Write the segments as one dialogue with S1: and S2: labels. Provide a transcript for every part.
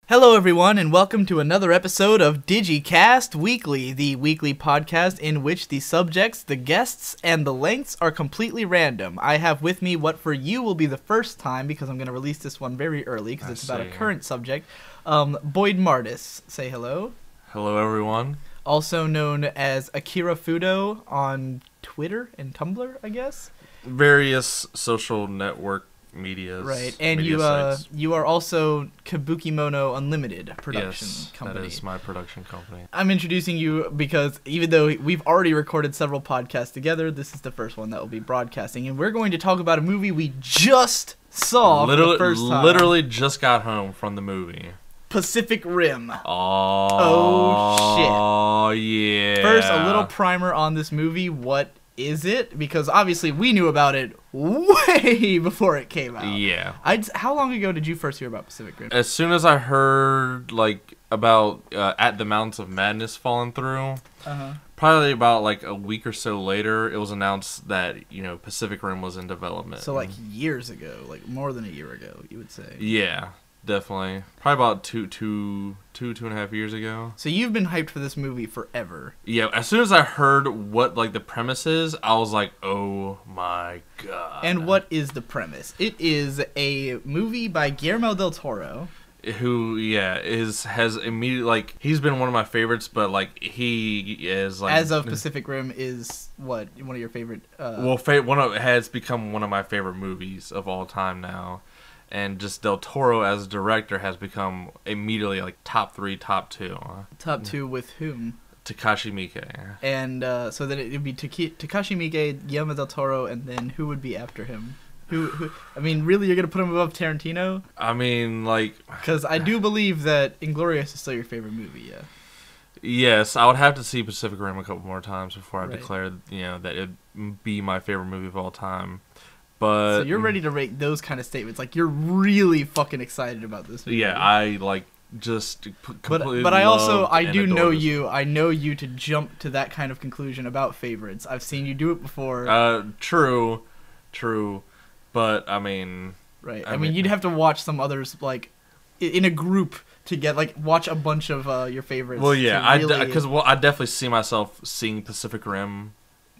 S1: Hello everyone, and welcome to another episode of Digicast Weekly, the weekly podcast in which the subjects, the guests, and the lengths are completely random. I have with me what for you will be the first time, because I'm going to release this one very early, because it's about a current subject, Boyd Mardis. Say hello.
S2: Hello everyone. Also
S1: known as Akira Fudo on Twitter and Tumblr, I guess?
S2: Various social network medias.
S1: Right, and
S2: sites.
S1: you are also Kabukimono Unlimited production company.
S2: That is my production company.
S1: I'm introducing you because even though we've already recorded several podcasts together, this is the first one that will be broadcasting, and we're going to talk about a movie we just saw for the first time.
S2: Literally just got home from the movie.
S1: Pacific Rim.
S2: Oh
S1: shit.
S2: Oh yeah.
S1: First, a little primer on this movie. What is it? Because obviously we knew about it way before it came out.
S2: Yeah.
S1: How long ago did you first hear about Pacific Rim?
S2: As soon as I heard about At the Mountains of Madness falling through, probably about a week or so later, it was announced that Pacific Rim was in development.
S1: So years ago, more than a year ago, you would say.
S2: Yeah. Definitely. Probably about two and a half years ago.
S1: So you've been hyped for this movie forever.
S2: Yeah, as soon as I heard what the premise is, I was like, oh my god.
S1: And what is the premise? It is a movie by Guillermo Del Toro.
S2: Who, has immediately, he's been one of my favorites, but, he is,
S1: As of Pacific Rim is, what, one of your favorite...
S2: has become one of my favorite movies of all time now. And just Del Toro as a director has become immediately top 3, top 2.
S1: Top 2 with whom?
S2: Takashi Miike.
S1: And so then it would be Takashi Miike, Guillermo Del Toro, and then who would be after him? Who? I mean, really, you're gonna put him above Tarantino?
S2: I mean,
S1: because I do believe that Inglourious is still your favorite movie. Yeah.
S2: Yes, I would have to see Pacific Rim a couple more times before I declare that it'd be my favorite movie of all time. But
S1: so you're ready to rate those kind of statements. You're really fucking excited about this movie.
S2: Yeah, I just completely
S1: But I do know
S2: you.
S1: I know you to jump to that kind of conclusion about favorites. I've seen you do it before.
S2: True. But I mean,
S1: right. I mean, you'd have to watch some others in a group to get watch a bunch of your favorites.
S2: Well, yeah, because I definitely see myself seeing Pacific Rim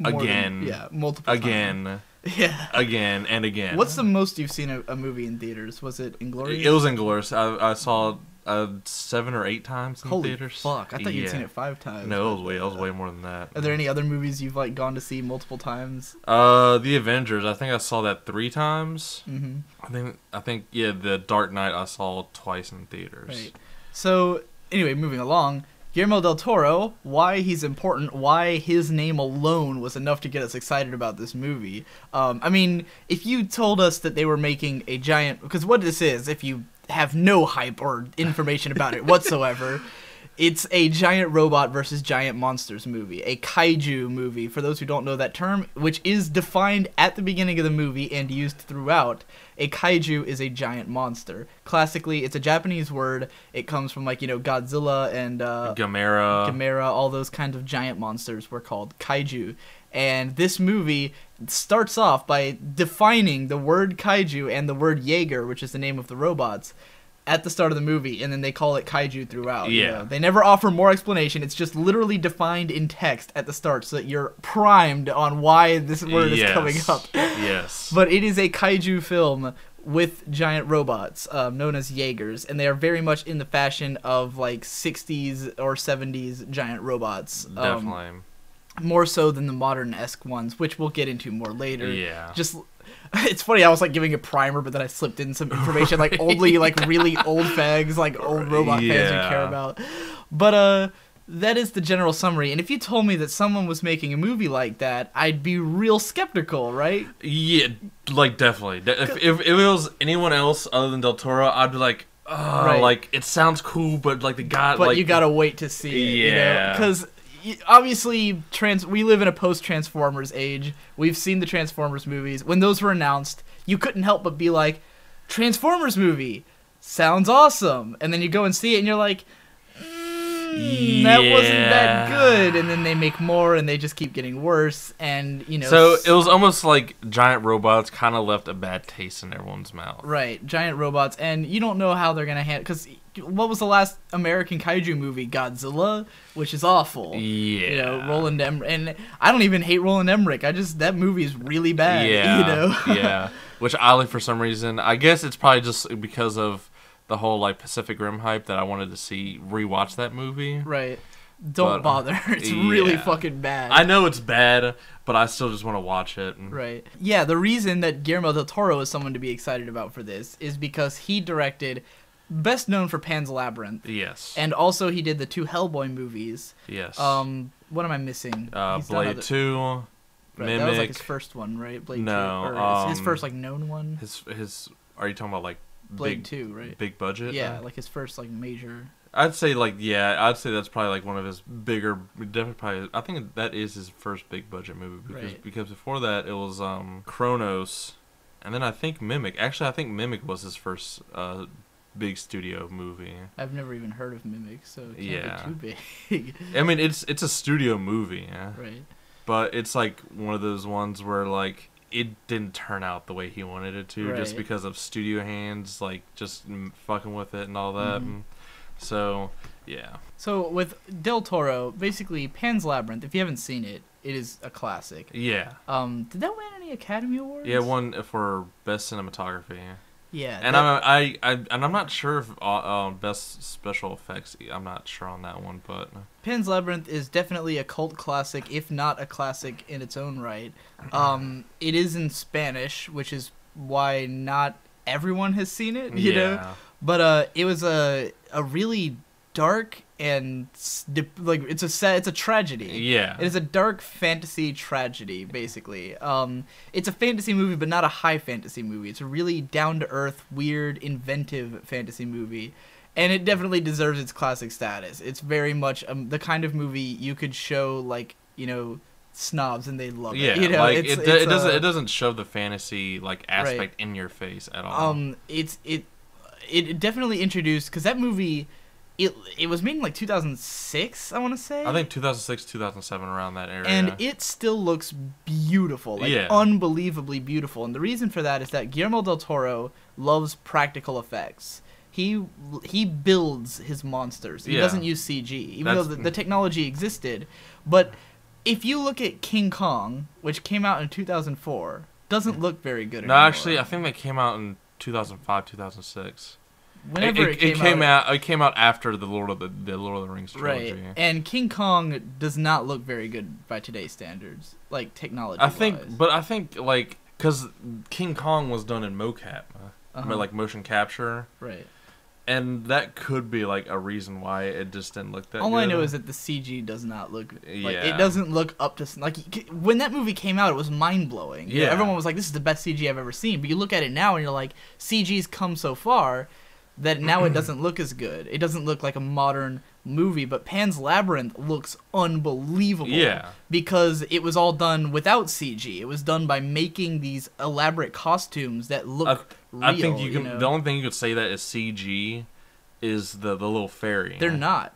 S2: again.
S1: Multiple
S2: again.
S1: Times. Yeah.
S2: Again and again.
S1: What's the most you've seen a movie in theaters? Was it Inglourious?
S2: It was Inglourious. I saw 7 or 8 times in theaters.
S1: Holy fuck! I thought you'd seen it 5 times.
S2: No, it was way more than that.
S1: Are there any other movies you've gone to see multiple times?
S2: The Avengers. I think I saw that 3 times.
S1: Mm-hmm.
S2: I think the Dark Knight I saw twice in theaters.
S1: Right. So anyway, moving along. Guillermo Del Toro, why he's important, why his name alone was enough to get us excited about this movie. I mean, if you told us that they were making a giant... Because what this is, if you have no hype or information about it whatsoever, it's a giant robot versus giant monsters movie. A kaiju movie, for those who don't know that term, which is defined at the beginning of the movie and used throughout. A kaiju is a giant monster. Classically, it's a Japanese word. It comes from Godzilla and Gamera, all those kinds of giant monsters were called kaiju. And this movie starts off by defining the word kaiju and the word Jaeger, which is the name of the robots, at the start of the movie, and then they call it kaiju throughout.
S2: Yeah.
S1: They never offer more explanation. It's just literally defined in text at the start so that you're primed on why this word is coming up.
S2: Yes.
S1: But it is a kaiju film with giant robots, known as Jaegers, and they are very much in the fashion of 60s or 70s giant robots.
S2: Definitely.
S1: More so than the modern-esque ones, which we'll get into more later.
S2: Yeah.
S1: It's funny, I was giving a primer, but then I slipped in some information, only really old fags, old robot fans you care about. But that is the general summary. And if you told me that someone was making a movie like that, I'd be real skeptical, right?
S2: Yeah, definitely. If it was anyone else other than Del Toro, I'd be like, it sounds cool, but the guy...
S1: But you gotta wait to see it,
S2: Yeah.
S1: Because... Obviously, we live in a post-Transformers age. We've seen the Transformers movies. When those were announced, you couldn't help but be like, Transformers movie, sounds awesome. And then you go and see it, and you're like, that wasn't that good, and then they make more, and they just keep getting worse, and
S2: So it was almost like Giant Robots kind of left a bad taste in everyone's mouth.
S1: Right, Giant Robots, and you don't know how they're gonna handle, because what was the last American kaiju movie? Godzilla, which is awful.
S2: Yeah.
S1: Roland Emmerich, and I don't even hate Roland Emmerich. That movie is really bad.
S2: Yeah. Yeah. Which oddly, for some reason, I guess it's probably just because of the whole like Pacific Rim hype that I wanted to rewatch that movie.
S1: Right. Don't bother. It's really fucking bad.
S2: I know it's bad, but I still just want to watch it.
S1: Right. Yeah, the reason that Guillermo Del Toro is someone to be excited about for this is because he directed, best known for Pan's Labyrinth.
S2: Yes.
S1: And also he did the 2 Hellboy movies.
S2: Yes.
S1: What am I missing?
S2: Blade 2,
S1: right,
S2: Mimic.
S1: that was like his first one, right? Blade 2.
S2: No.
S1: Or his first like known one.
S2: His. Are you talking about like
S1: Blade 2, right?
S2: Big budget?
S1: Yeah, like his first like major.
S2: I'd say that's probably like one of his bigger. Definitely, probably. I think that is his first big budget movie because before that it was Kronos, and then I think Mimic. Actually, I think Mimic was his first big studio movie.
S1: I've never even heard of Mimic, so it can't be too big.
S2: I mean, it's a studio movie, yeah.
S1: Right.
S2: But it's like one of those ones where like it didn't turn out the way he wanted it to, just because of studio hands, like just fucking with it and all that.
S1: Mm-hmm.
S2: So, yeah.
S1: So with Del Toro, basically Pan's Labyrinth, if you haven't seen it, it is a classic.
S2: Yeah.
S1: Did that win any Academy Awards?
S2: Yeah, one for best cinematography.
S1: Yeah.
S2: And I'm not sure if best special effects. I'm not sure on that one, but
S1: Pan's Labyrinth is definitely a cult classic, if not a classic in its own right. It is in Spanish, which is why not everyone has seen it, you know. But it was a really dark and like it's a tragedy.
S2: Yeah.
S1: It is a dark fantasy tragedy, basically. It's a fantasy movie, but not a high fantasy movie. It's a really down to earth, weird, inventive fantasy movie, and it definitely deserves its classic status. It's very much the kind of movie you could show like snobs and they love it.
S2: Yeah, like it doesn't show the fantasy like aspect in your face at all.
S1: It definitely introduced, because that movie, it was made in like 2006, I want to say.
S2: I think 2006, 2007, around that area.
S1: And it still looks beautiful, like unbelievably beautiful. And the reason for that is that Guillermo Del Toro loves practical effects. He builds his monsters. He doesn't use CG, even though the technology existed. But if you look at King Kong, which came out in 2004, doesn't look very good anymore.
S2: No, actually, I think that came out in 2005, 2006.
S1: Whenever it
S2: came out after the Lord of the Rings trilogy.
S1: Right. And King Kong does not look very good by today's standards, like technology. I
S2: think like because King Kong was done in mocap, like motion capture.
S1: Right.
S2: And that could be like a reason why it just didn't look that good.
S1: All I know is that the CG does not look like it doesn't look up to like when that movie came out, it was mind blowing. Yeah, everyone was like, "This is the best CG I've ever seen." But you look at it now and you're like, CG's come so far that now it doesn't look as good. It doesn't look like a modern movie. But Pan's Labyrinth looks unbelievable.
S2: Yeah,
S1: because it was all done without CG. It was done by making these elaborate costumes that look real.
S2: I think you can. The only thing you could say that is CG is the little fairy.
S1: They're not.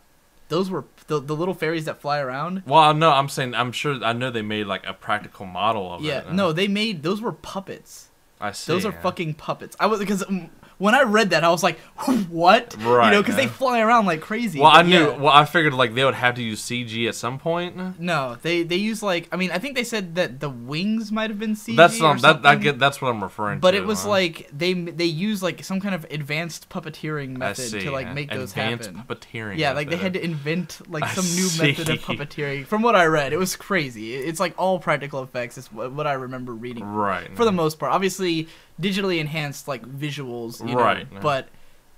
S1: Those were the little fairies that fly around.
S2: Well, no, I know they made like a practical model of it.
S1: Yeah, no, those were puppets.
S2: I see.
S1: Those are fucking puppets. Because when I read that, I was like, what?
S2: Right.
S1: Because they fly around like crazy.
S2: Well, I knew. Well, I figured like they would have to use CG at some point.
S1: No, they use like, I mean, I think they said that the wings might have been CG.
S2: That's what I'm referring to.
S1: But it was like they use like some kind of advanced puppeteering method to like make those happen.
S2: Advanced puppeteering.
S1: Yeah, like they had to invent like some new method of puppeteering. From what I read, it was crazy. It's like all practical effects. Is what I remember reading.
S2: Right.
S1: For the most part, obviously digitally enhanced like visuals, you know, but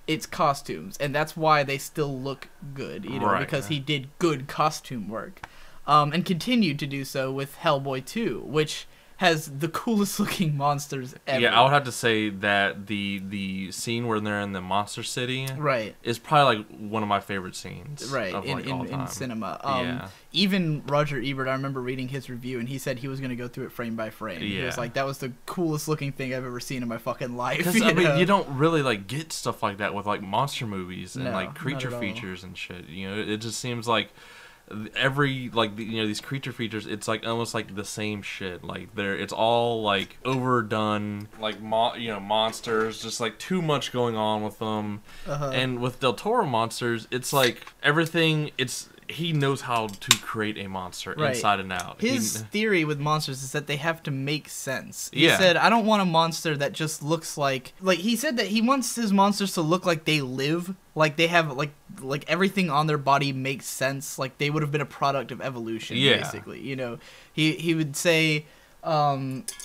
S1: it's costumes, and that's why they still look good, you know, because he did good costume work, and continued to do so with Hellboy 2, which has the coolest looking monsters ever.
S2: Yeah, I would have to say that the scene where they're in the Monster City is probably like one of my favorite scenes of like all time.
S1: In cinema. Even Roger Ebert, I remember reading his review, and he said he was going to go through it frame by frame. Yeah. He was like, that was the coolest looking thing I've ever seen in my fucking life.
S2: Because, I mean, you don't really, like, get stuff like that with, like, monster movies and, like, creature features and shit. You know, it just seems like every, like, you know, these creature features, it's, like, almost, like, the same shit. Like, it's all, like, overdone, like, you know, monsters, just, like, too much going on with them. And with Del Toro monsters, it's, like, everything, he knows how to create a monster inside and out.
S1: His theory with monsters is that they have to make sense. He said, I don't want a monster that just looks like he said that he wants his monsters to look like they live, like they have like everything on their body makes sense, like they would have been a product of evolution, basically. You know, he would say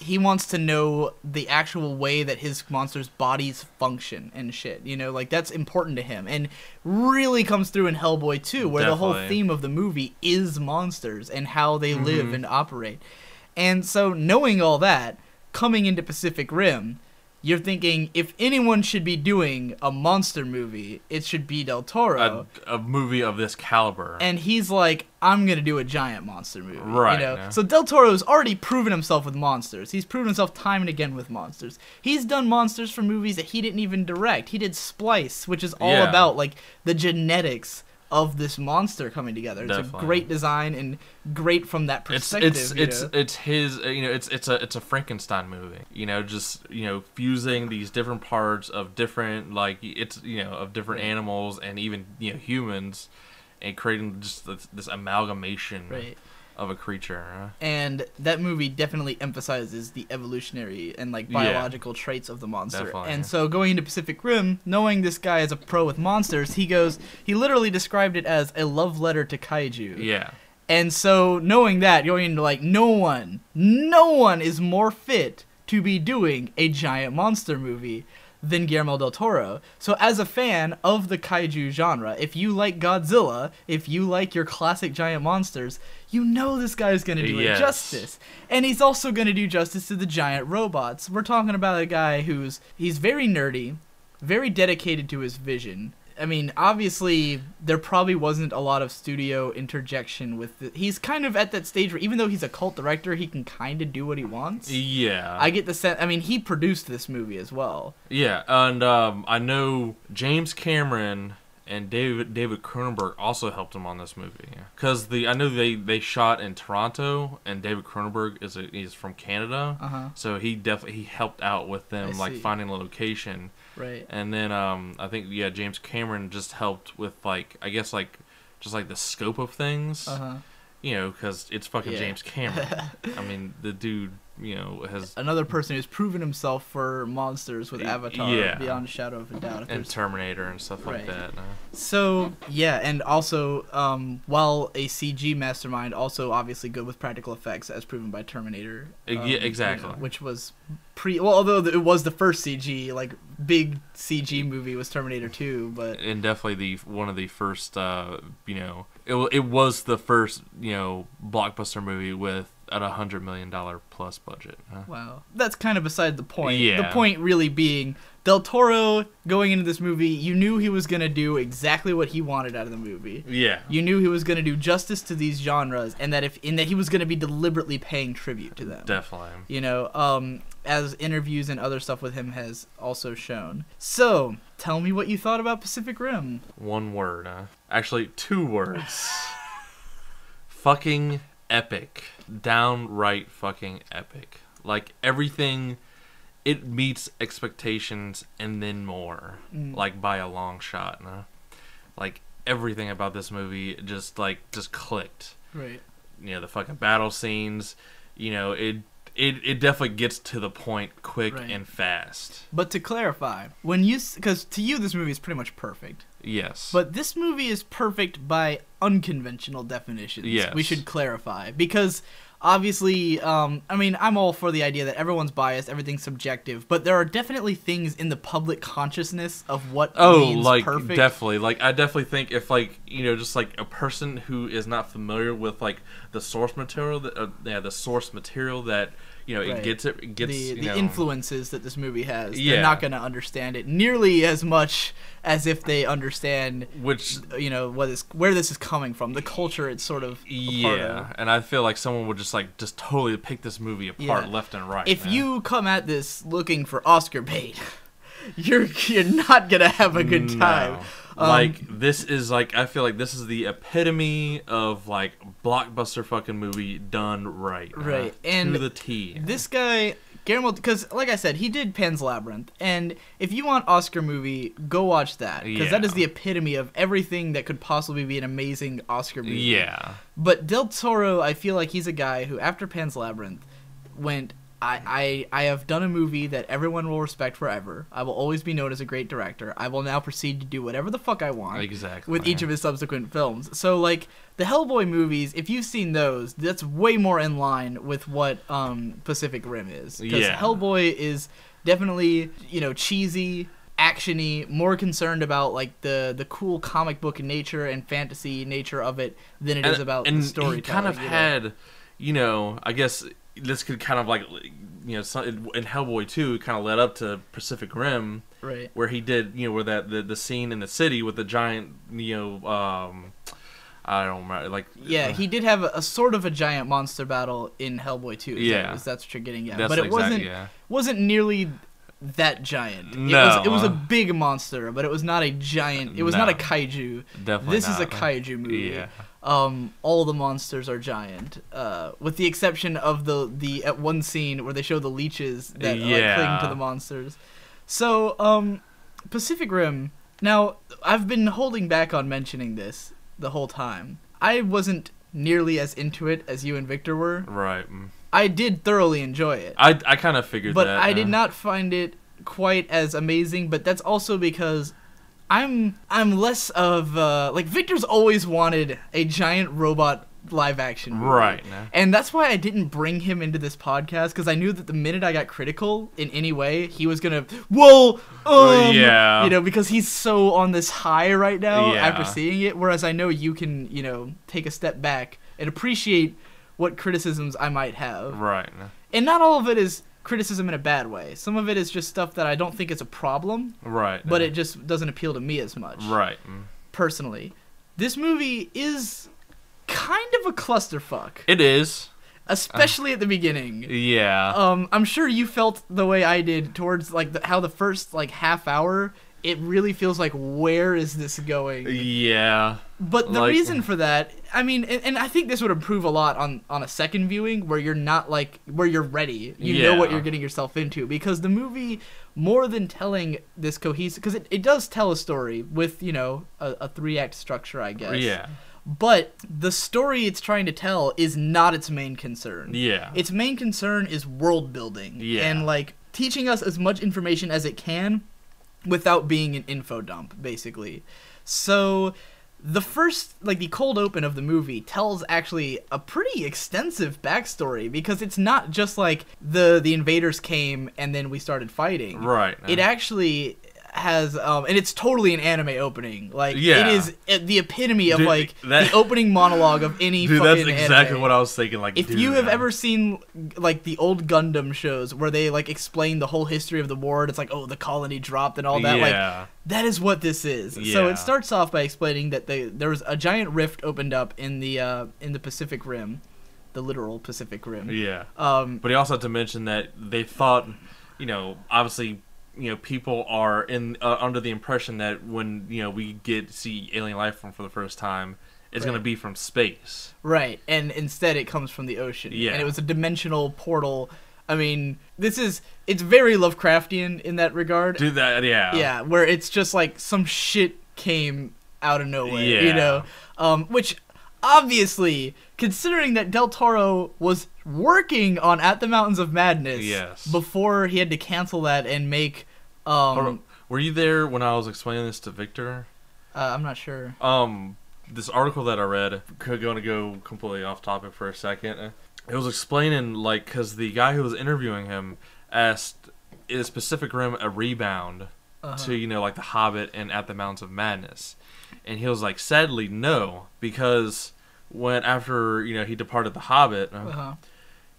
S1: he wants to know the actual way that his monsters' bodies function and shit. You know, like that's important to him, and really comes through in Hellboy 2, where the whole theme of the movie is monsters and how they live and operate. And so, knowing all that, coming into Pacific Rim, you're thinking, if anyone should be doing a monster movie, it should be Del Toro.
S2: A movie of this caliber.
S1: And he's like, I'm going to do a giant monster movie.
S2: Right.
S1: You know? So Del Toro's already proven himself with monsters. He's proven himself time and again with monsters. He's done monsters for movies that he didn't even direct. He did Splice, which is all about, like, the genetics of this monster coming together. It's a great design and great from that perspective.
S2: It's his, you know, it's a Frankenstein movie. You know, just, you know, fusing these different parts of different, like, it's, you know, of different animals and even, you know, humans, and creating just this amalgamation of a creature.
S1: And that movie definitely emphasizes the evolutionary and, like, biological traits of the monster.
S2: Definitely.
S1: And so going into Pacific Rim, knowing this guy is a pro with monsters, he literally described it as a love letter to kaiju.
S2: Yeah.
S1: And so knowing that, going into, like, no one is more fit to be doing a giant monster movie than Guillermo Del Toro. So as a fan of the kaiju genre, if you like Godzilla, if you like your classic giant monsters, you know this guy's going to do it justice. And he's also going to do justice to the giant robots. We're talking about a guy he's very nerdy, very dedicated to his vision. I mean, obviously, there probably wasn't a lot of studio interjection with it. He's kind of at that stage where, even though he's a cult director, he can kind of do what he wants.
S2: Yeah.
S1: I get the sense, I mean, he produced this movie as well.
S2: Yeah, and I know James Cameron and David Cronenberg also helped him on this movie. Because I know they shot in Toronto, and David Cronenberg is from Canada, so he helped out with them, like, finding a location.
S1: Right.
S2: And then I think James Cameron just helped with, like, I guess, like, just like the scope of things. You know, because it's fucking James Cameron. I mean, the dude, you know, has
S1: another person who's proven himself for monsters with Avatar, beyond a shadow of a doubt.
S2: And Terminator and stuff like that.
S1: So and also while a CG mastermind, also obviously good with practical effects, as proven by Terminator.
S2: Exactly.
S1: You know, which was although it was the first CG, like, big CG movie was Terminator 2, but
S2: and definitely one of the first, you know, it was the first, you know, blockbuster movie with at $100 million plus budget.
S1: Wow, that's kind of beside the point.
S2: Yeah.
S1: The point really being, Del Toro, going into this movie, you knew he was going to do exactly what he wanted out of the movie.
S2: Yeah.
S1: You knew he was going to do justice to these genres, and that he was going to be deliberately paying tribute to them.
S2: Definitely.
S1: You know, as interviews and other stuff with him has also shown. So, tell me what you thought about Pacific Rim.
S2: One word. Actually, 2 words. Fucking epic. Downright fucking epic. Like, everything, it meets expectations and then more. Like, by a long shot. Like, everything about this movie just clicked.
S1: Right.
S2: You know, the fucking battle scenes, you know, it definitely gets to the point quick and fast.
S1: But to clarify, because to you this movie is pretty much perfect.
S2: Yes.
S1: But this movie is perfect by unconventional definitions.
S2: Yes.
S1: We should clarify. Because obviously, I mean, I'm all for the idea that everyone's biased, everything's subjective, but there are definitely things in the public consciousness of what means
S2: like,
S1: perfect.
S2: Definitely. Like, I definitely think if, like, you know, just, like, a person who is not familiar with, like, the source material that it gets
S1: the influences that this movie has.
S2: Yeah.
S1: They're not going to understand it nearly as much as if they understand where this is coming from, the culture it's sort of a part of.
S2: And I feel like someone would just totally pick this movie apart left and right.
S1: If you come at this looking for Oscar bait, you're not gonna have a good time.
S2: This is I feel like this is the epitome of blockbuster fucking movie done right.
S1: Right. And
S2: to the T.
S1: This guy, Guillermo, because like I said, he did Pan's Labyrinth, and if you want Oscar movie, go watch that, because that is the epitome of everything that could possibly be an amazing Oscar movie.
S2: Yeah.
S1: But Del Toro, I feel like he's a guy who, after Pan's Labyrinth, went, I have done a movie that everyone will respect forever. I will always be known as a great director. I will now proceed to do whatever the fuck I want.
S2: Exactly.
S1: With each of his subsequent films. So, the Hellboy movies, if you've seen those, that's way more in line with what Pacific Rim is. Because Hellboy is definitely, cheesy, action-y, more concerned about, the cool comic book nature and fantasy nature of it than it is about the storytelling.
S2: He kind of had, I guess... This could kind of in Hellboy 2 kind of led up to Pacific Rim,
S1: right? Where
S2: he did, where the scene in the city with the giant, I don't remember,
S1: he did have a sort of a giant monster battle in Hellboy 2. That's what you're getting at, but it wasn't nearly that giant.
S2: No,
S1: it was a big monster, but it was not a giant. It was not a kaiju.
S2: Definitely,
S1: this is a kaiju movie.
S2: Yeah.
S1: All the monsters are giant, with the exception of the at one scene where they show the leeches that cling to the monsters. So, Pacific Rim. Now, I've been holding back on mentioning this the whole time. I wasn't nearly as into it as you and Victor were.
S2: Right.
S1: I did thoroughly enjoy it.
S2: I kind of figured that.
S1: But I did not find it quite as amazing, but that's also because I'm less of Victor's always wanted a giant robot live action movie.
S2: Right.
S1: And that's why I didn't bring him into this podcast, because I knew that the minute I got critical in any way, he was gonna because he's so on this high right now after seeing it, whereas I know you can, take a step back and appreciate what criticisms I might have.
S2: Right.
S1: And not all of it is criticism in a bad way. Some of it is just stuff that I don't think is a problem.
S2: Right.
S1: But it just doesn't appeal to me as much.
S2: Right.
S1: Personally. This movie is kind of a clusterfuck.
S2: It is.
S1: Especially at the beginning.
S2: Yeah.
S1: I'm sure you felt the way I did towards how the first half hour, it really feels like, where is this going?
S2: Yeah.
S1: But the reason for that, I mean, and I think this would improve a lot on a second viewing, where you're not where you're ready. You know what you're getting yourself into, because the movie, more than telling this cohesive, because it does tell a story with, a 3-act structure, I guess.
S2: Yeah.
S1: But the story it's trying to tell is not its main concern.
S2: Yeah.
S1: Its main concern is world building.
S2: Yeah.
S1: And teaching us as much information as it can without being an info dump, basically. So the first, the cold open of the movie tells actually a pretty extensive backstory, because it's not just the invaders came and then we started fighting.
S2: Right.
S1: It actually has and it's totally an anime opening. It is the epitome of the opening monologue of any fucking anime.
S2: That's exactly what I was thinking.
S1: If you have ever seen the old Gundam shows where they explain the whole history of the war, and it's the colony dropped and all that, that is what this is. So it starts off by explaining that there was a giant rift opened up in the Pacific Rim, the literal Pacific Rim.
S2: Yeah. But he also had to mention that they thought, obviously, people are under the impression that when we get to see alien life form for the first time, it's going to be from space. Right, and instead it comes from the ocean. Yeah. And it was a dimensional portal. I mean, it's very Lovecraftian in that regard. Do that, yeah. Yeah, where it's just some shit came out of nowhere, which obviously, considering that Del Toro was working on At the Mountains of Madness before he had to cancel that and make... were you there when I was explaining this to Victor? I'm not sure. This article that I read, going to go completely off topic for a second. It was explaining, because the guy who was interviewing him asked, is Pacific Rim a rebound to, The Hobbit and At the Mountains of Madness? And he was like, sadly, no, because after he departed The Hobbit,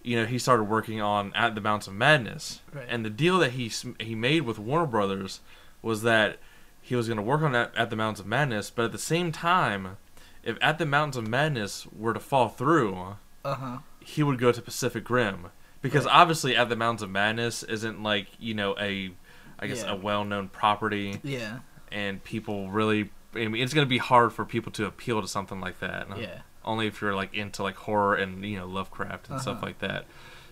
S2: he started working on At the Mountains of Madness.
S1: Right.
S2: And the deal that he made with Warner Brothers was that he was going to work on At the Mountains of Madness, but at the same time, if At the Mountains of Madness were to fall through, he would go to Pacific Rim. Because obviously At the Mountains of Madness isn't like, a well-known property.
S1: Yeah.
S2: And people really, it's going to be hard for people to appeal to something like that.
S1: Yeah.
S2: Only if you're like into like horror and Lovecraft and stuff like that.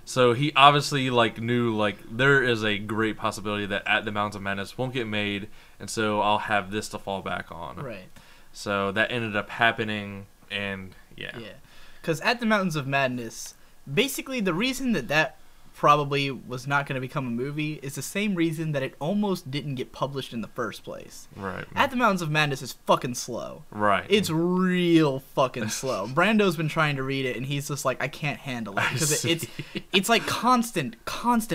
S2: So he obviously like knew like there is a great possibility that At the Mountains of Madness won't get made, and so I'll have this to fall back on.
S1: Right.
S2: So that ended up happening, and yeah.
S1: Yeah. Because At the Mountains of Madness, basically the reason that probably was not going to become a movie is the same reason that it almost didn't get published in the first place.
S2: Right.
S1: At the Mountains of Madness is fucking slow.
S2: Right.
S1: It's real fucking slow. Brando's been trying to read it, and he's just like, I can't handle it. Because it's like constant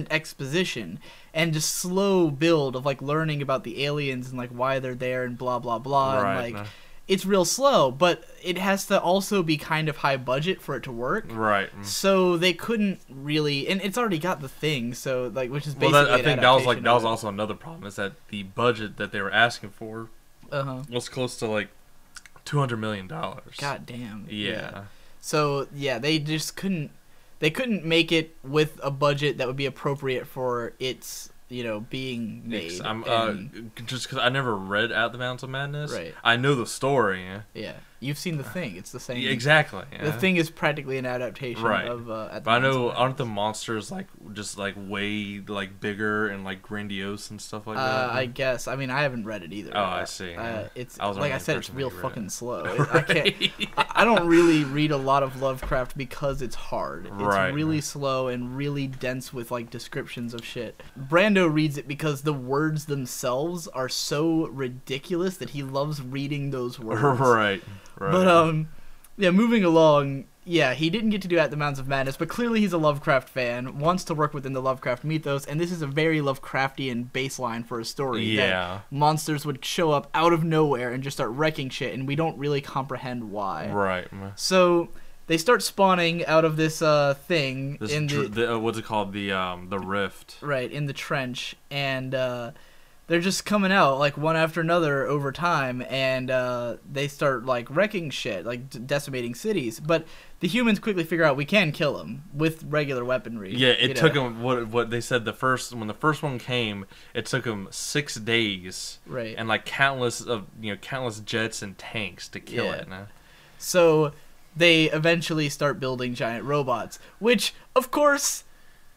S1: exposition and just slow build of like learning about the aliens and like why they're there and blah, blah, blah.
S2: Right.
S1: And like... It's real slow, but it has to also be kind of high budget for it to work.
S2: Right.
S1: So they couldn't really, and it's already got The Thing, so like, which is basically.
S2: Well, I think that was also another problem, is that the budget that they were asking for was close to like $200 million.
S1: God damn.
S2: Yeah.
S1: So yeah, they just couldn't. They couldn't make it with a budget that would be appropriate for its. Being made.
S2: Just because I never read At the Mountains of Madness.
S1: Right.
S2: I know the story.
S1: Yeah. You've seen The Thing. It's the same.
S2: Exactly. Yeah.
S1: The Thing is practically an adaptation of.
S2: But I know, aren't the monsters like just like way like bigger and like grandiose and stuff like that?
S1: I guess. I mean, I haven't read it either.
S2: Oh, I see.
S1: It's like I said, it's real fucking slow.
S2: Right.
S1: I can't. I don't really read a lot of Lovecraft because it's hard. It's really slow and really dense with like descriptions of shit. Brando reads it because the words themselves are so ridiculous that he loves reading those words.
S2: Right.
S1: But moving along, he didn't get to do At the Mountains of Madness, but clearly he's a Lovecraft fan, wants to work within the Lovecraft mythos, and this is a very Lovecraftian baseline for a story.
S2: Yeah.
S1: That monsters would show up out of nowhere and just start wrecking shit, and we don't really comprehend why.
S2: Right.
S1: So they start spawning out of this thing
S2: what's it called? The rift.
S1: Right, in the trench, and they're just coming out like one after another over time, and they start like wrecking shit, like decimating cities. But the humans quickly figure out we can kill them with regular weaponry.
S2: Yeah, it took them what they said when the first one came, it took them 6 days,
S1: right,
S2: and like countless jets and tanks to kill it.
S1: So they eventually start building giant robots, which of course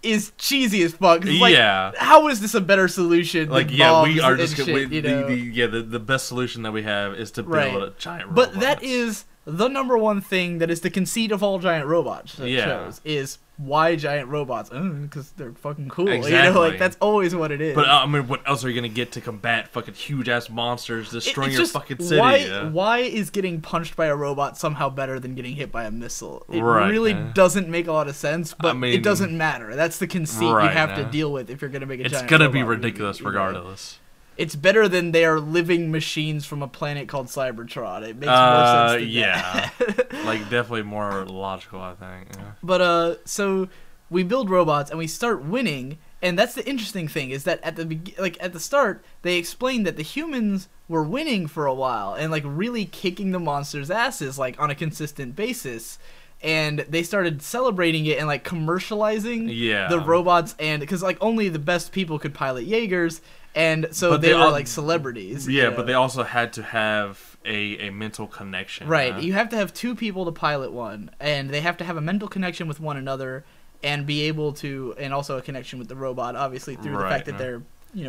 S1: is cheesy as fuck. Like, how is this a better solution?
S2: Like,
S1: than
S2: we are just
S1: shit,
S2: the best solution that we have is to build a giant robot.
S1: But that is the number one thing that is the conceit of all giant robot shows is why giant robots? Because they're fucking cool.
S2: Exactly.
S1: That's always what it is.
S2: But I mean, what else are you gonna get to combat fucking huge ass monsters destroying your fucking city?
S1: Why is getting punched by a robot somehow better than getting hit by a missile? It really doesn't make a lot of sense, but it doesn't matter. That's the conceit you have to deal with if you're gonna make a giant robot.
S2: It's gonna be ridiculous regardless.
S1: It's better than they are living machines from a planet called Cybertron. It makes more sense than that.
S2: Like, definitely more logical, I think. Yeah.
S1: But, so, we build robots, and we start winning, and that's the interesting thing, is that at the start, they explained that the humans were winning for a while, and, like, really kicking the monsters' asses, like, on a consistent basis. And they started celebrating it and, like, commercializing the robots, and, because, like, only the best people could pilot Jaegers, and so they were like celebrities.
S2: Yeah, but they also had to have a mental connection.
S1: Right. You have to have 2 people to pilot one, and they have to have a mental connection with one another and be able to, and also a connection with the robot, obviously, through the fact that they're,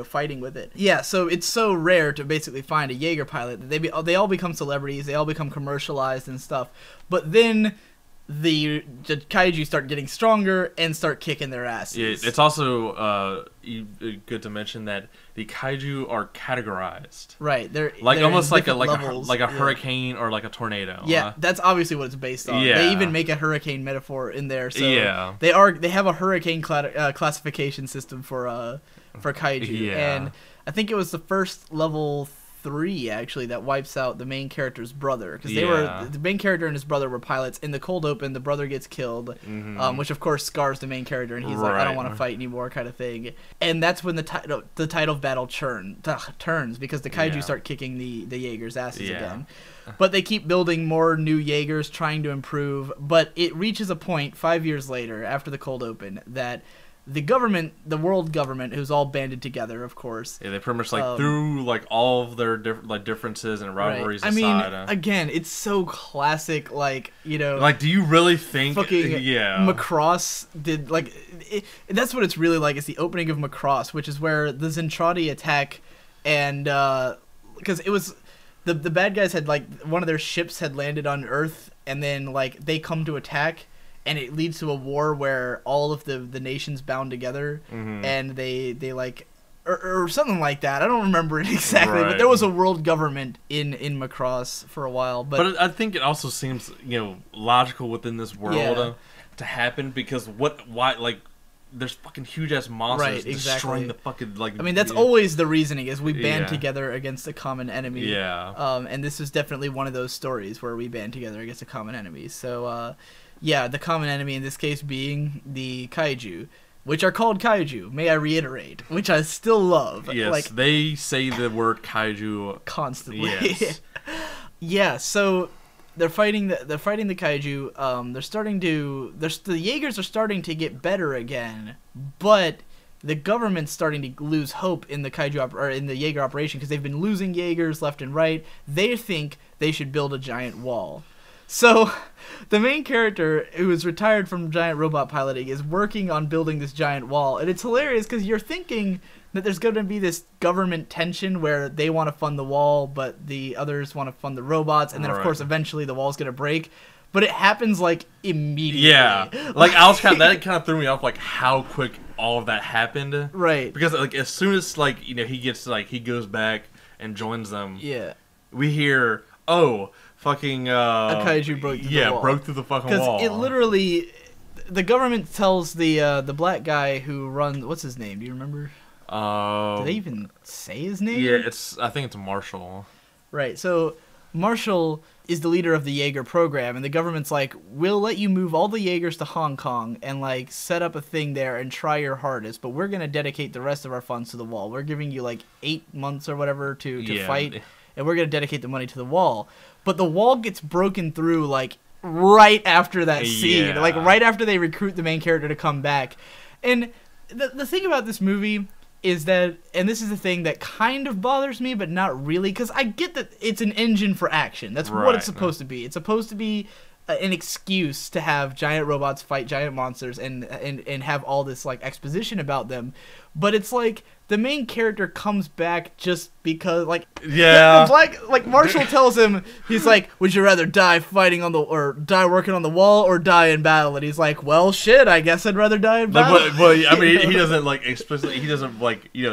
S1: fighting with it. Yeah, so it's so rare to basically find a Jaeger pilot that they all become celebrities, they all become commercialized and stuff. But then the kaiju start getting stronger and start kicking their asses.
S2: Yeah, it's also good to mention that the kaiju are categorized.
S1: Right, they're
S2: almost like a
S1: levels.
S2: hurricane or like a tornado.
S1: Yeah, that's obviously what it's based on.
S2: Yeah.
S1: They even make a hurricane metaphor in there. So
S2: yeah.
S1: They have a hurricane classification system for kaiju, and I think it was the first level 3 actually that wipes out the main character's brother, because the main character and his brother were pilots. In the cold open, the brother gets killed, which of course scars the main character, and he's like, I don't want to fight anymore, kind of thing. And that's when the title of battle turns, because the kaiju start kicking the Jaegers' asses again. But they keep building more new Jaegers, trying to improve. But it reaches a point 5 years later, after the cold open, that the government, the world government, who's all banded together, of course.
S2: Yeah, they pretty much threw all of their differences and rivalries aside.
S1: I mean, again, it's so classic.
S2: Do you really think?
S1: Fucking Macross did that's what it's really like. It's the opening of Macross, which is where the Zentradi attack, and because it was the bad guys had one of their ships had landed on Earth, and then they come to attack. And it leads to a war where all of the nations bound together, and they or something like that. I don't remember it exactly, but there was a world government in Macross for a while. But
S2: I think it also seems logical within this world to happen, because there's fucking huge ass monsters destroying the fucking
S1: I mean, that's always the reasoning, is we band together against a common enemy.
S2: Yeah.
S1: And this is definitely one of those stories where we band together against a common enemy. So. Yeah, the common enemy in this case being the kaiju, which are called kaiju, may I reiterate, which I still love.
S2: Yes, they say the word kaiju
S1: constantly.
S2: Yes.
S1: Yeah, so they're fighting the kaiju. The Jaegers are starting to get better again, but the government's starting to lose hope in the kaiju or in the Jaeger operation, because they've been losing Jaegers left and right. They think they should build a giant wall. So, the main character, who is retired from giant robot piloting, is working on building this giant wall. And it's hilarious, because you're thinking that there's going to be this government tension where they want to fund the wall, but the others want to fund the robots. And then, of course, eventually the wall's going to break. But it happens, immediately.
S2: Yeah. That kind of threw me off, how quick all of that happened.
S1: Right.
S2: Because, as soon as, he gets, he goes back and joins them.
S1: Yeah.
S2: We hear, fucking
S1: a kaiju broke through the wall.
S2: Broke through the fucking wall.
S1: Because it literally, the government tells the black guy who runs, what's his name? Do you remember? Did they even say his name?
S2: Yeah, I think it's Marshall.
S1: Right. So Marshall is the leader of the Jaeger program, and the government's like, we'll let you move all the Jaegers to Hong Kong and set up a thing there and try your hardest, but we're gonna dedicate the rest of our funds to the wall. We're giving you 8 months or whatever to fight, and we're gonna dedicate the money to the wall. But the wall gets broken through, right after that scene.
S2: Yeah.
S1: Right after they recruit the main character to come back. And the thing about this movie is that, and this is the thing that kind of bothers me, but not really, because I get that it's an engine for action. That's what it's supposed to be. It's supposed to be an excuse to have giant robots fight giant monsters and have all this, exposition about them. But it's the main character comes back just because, Marshall tells him, he's like, would you rather die fighting or die working on the wall or die in battle? And he's like, well, shit, I guess I'd rather die in battle.
S2: But I mean, he doesn't, explicitly, he doesn't,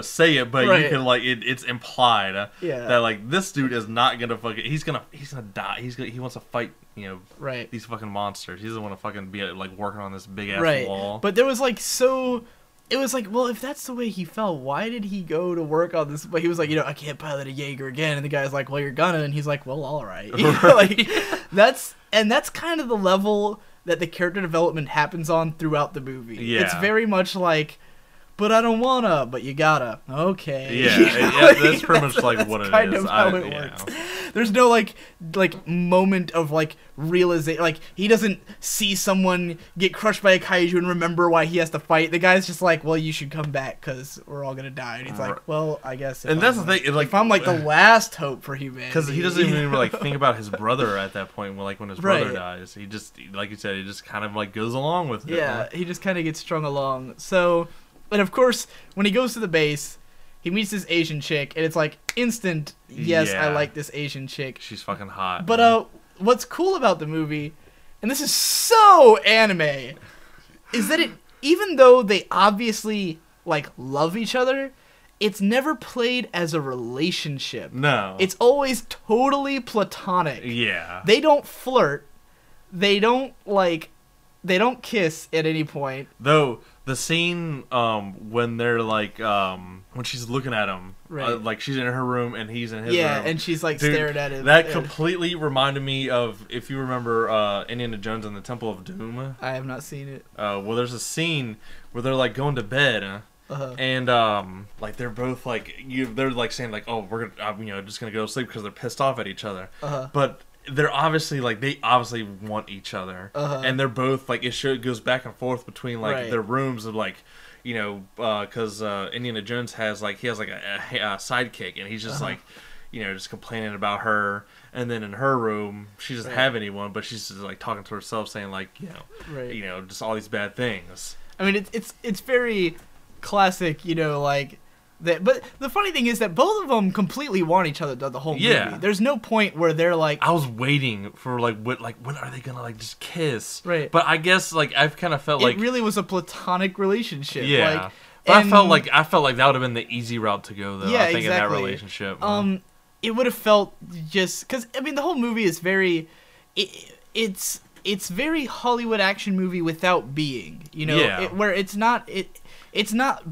S2: say it, but you can, it's implied that, this dude is not gonna fucking, he's gonna die. He wants to fight, these fucking monsters. He doesn't want to fucking be, working on this big-ass wall.
S1: But there was, it was well, if that's the way he felt, why did he go to work on this? But he was like, I can't pilot a Jaeger again. And the guy's like, well, you're gonna. And he's like, well, all right. That's kind of the level that the character development happens on throughout the movie.
S2: Yeah.
S1: It's very much but I don't wanna, but you gotta. Okay.
S2: Yeah, that's pretty much what it is.
S1: Kind of how it works. There's no moment of realization. He doesn't see someone get crushed by a kaiju and remember why he has to fight. The guy's just well, you should come back because we're all gonna die. And he's like, well, I guess.
S2: And that's the thing.
S1: If I'm the last hope for humanity,
S2: because he doesn't even think about his brother at that point. When his brother dies, he just, like you said, he just kind of goes along with it.
S1: Yeah, he just kind of gets strung along. So. And of course, when he goes to the base, he meets this Asian chick, and it's instant, yes, I like this Asian chick.
S2: She's fucking hot.
S1: But what's cool about the movie, and this is so anime, is that even though they obviously, love each other, it's never played as a relationship.
S2: No.
S1: It's always totally platonic.
S2: Yeah.
S1: They don't flirt. They don't, they don't kiss at any point.
S2: Though The scene when they're like when she's looking at him,
S1: right?
S2: Like she's in her room and he's in his room.
S1: Yeah, and she's like
S2: Dude,
S1: staring at him.
S2: That completely reminded me of, if you remember Indiana Jones and the Temple of Doom.
S1: I have not seen it.
S2: Well, there's a scene where they're like going to bed. And like they're both like they're like saying like, oh, we're gonna just gonna go to sleep because they're pissed off at each other. But they're obviously like they obviously want each other, and they're both like it goes back and forth between like their rooms of like, because Indiana Jones has like a sidekick, and he's just like, just complaining about her, and then in her room she doesn't have anyone, but she's just like talking to herself, saying like, just all these bad things.
S1: I mean, it's very classic, like that. But the funny thing is that both of them completely want each other the whole movie.
S2: Yeah.
S1: There's no point where they're like,
S2: I was waiting for when are they gonna like just kiss?
S1: Right.
S2: But I guess like I've kind of felt like
S1: it really was a platonic relationship.
S2: Yeah. But I felt like that would have been the easy route to go though.
S1: Yeah,
S2: I think
S1: exactly.
S2: in that relationship.
S1: It would have felt just because I mean the whole movie is very, it's very Hollywood action movie without being, where it's not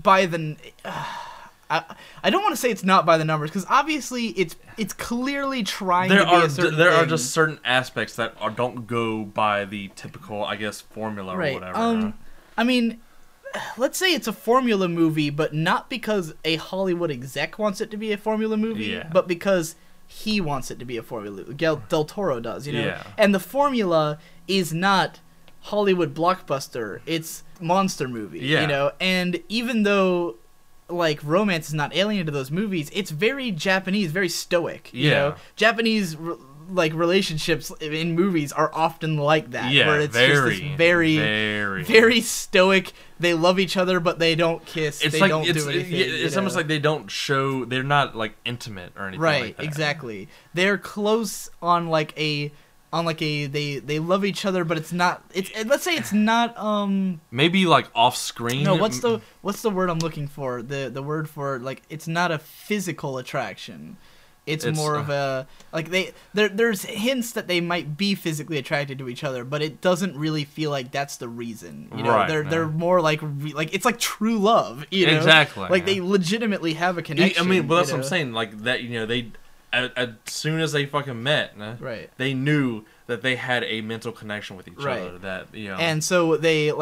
S1: by the. I don't want to say it's not by the numbers because obviously it's clearly trying to be a certain
S2: there
S1: thing.
S2: are just certain aspects that don't go by the typical, I guess, formula or whatever.
S1: I mean, let's say it's a formula movie, but not because a Hollywood exec wants it to be a formula movie, but because he wants it to be a formula. Del Toro does,
S2: Yeah.
S1: And the formula is not Hollywood blockbuster; it's monster movie, And even though like romance is not alien to those movies, it's very Japanese, very stoic. Japanese like relationships in movies are often like that, where it's just this very stoic. They love each other, but they don't kiss. They don't do anything.
S2: It's almost like they don't show. They're not like intimate or anything.
S1: Right,
S2: like that.
S1: exactly. They're close on they love each other, but it's not. Let's say it's not.
S2: Maybe like off screen.
S1: No, what's the word I'm looking for? The word for like it's not a physical attraction. It's more of a like there's hints that they might be physically attracted to each other, but it doesn't really feel like that's the reason. They're more like it's like true love.
S2: Exactly.
S1: Like they legitimately have a connection.
S2: I mean, well, that's what I'm saying. Like that, they. As soon as they fucking met, they knew that they had a mental connection with each other. That
S1: and so they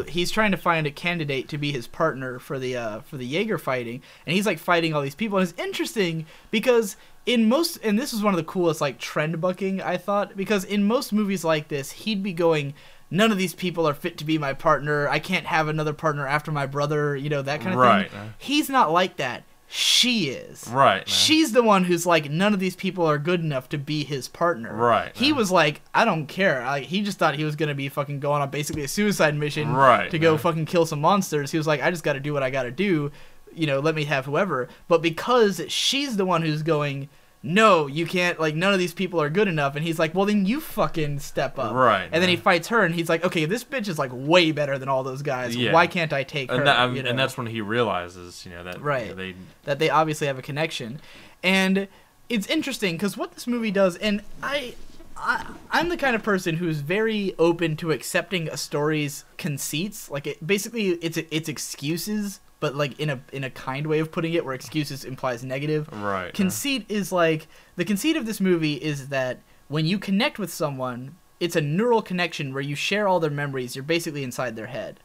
S1: he's trying to find a candidate to be his partner for the Jaeger fighting, and he's like fighting all these people. And it's interesting because and this is one of the coolest like trend bucking I thought, because in most movies like this he'd be going, none of these people are fit to be my partner. I can't have another partner after my brother. That kind of thing. He's not like that. She is.
S2: Right.
S1: She's the one who's like, none of these people are good enough to be his partner.
S2: Right.
S1: He was like, I don't care. He just thought he was going to be fucking going on basically a suicide mission to go fucking kill some monsters. He was like, I just got to do what I got to do. Let me have whoever. But because she's the one who's going, no, you can't, like, none of these people are good enough. And he's like, well, then you fucking step up.
S2: Right.
S1: And then he fights her, and he's like, okay, this bitch is, like, way better than all those guys. Yeah. Why can't I take her?
S2: And that's when he realizes, that
S1: that they obviously have a connection. And it's interesting, because what this movie does, and I'm the kind of person who's very open to accepting a story's conceits. Like, it's excuses, but like in a kind way of putting it, where excuses implies negative.
S2: Right.
S1: Conceit is like, the conceit of this movie is that when you connect with someone, it's a neural connection where you share all their memories. You're basically inside their head.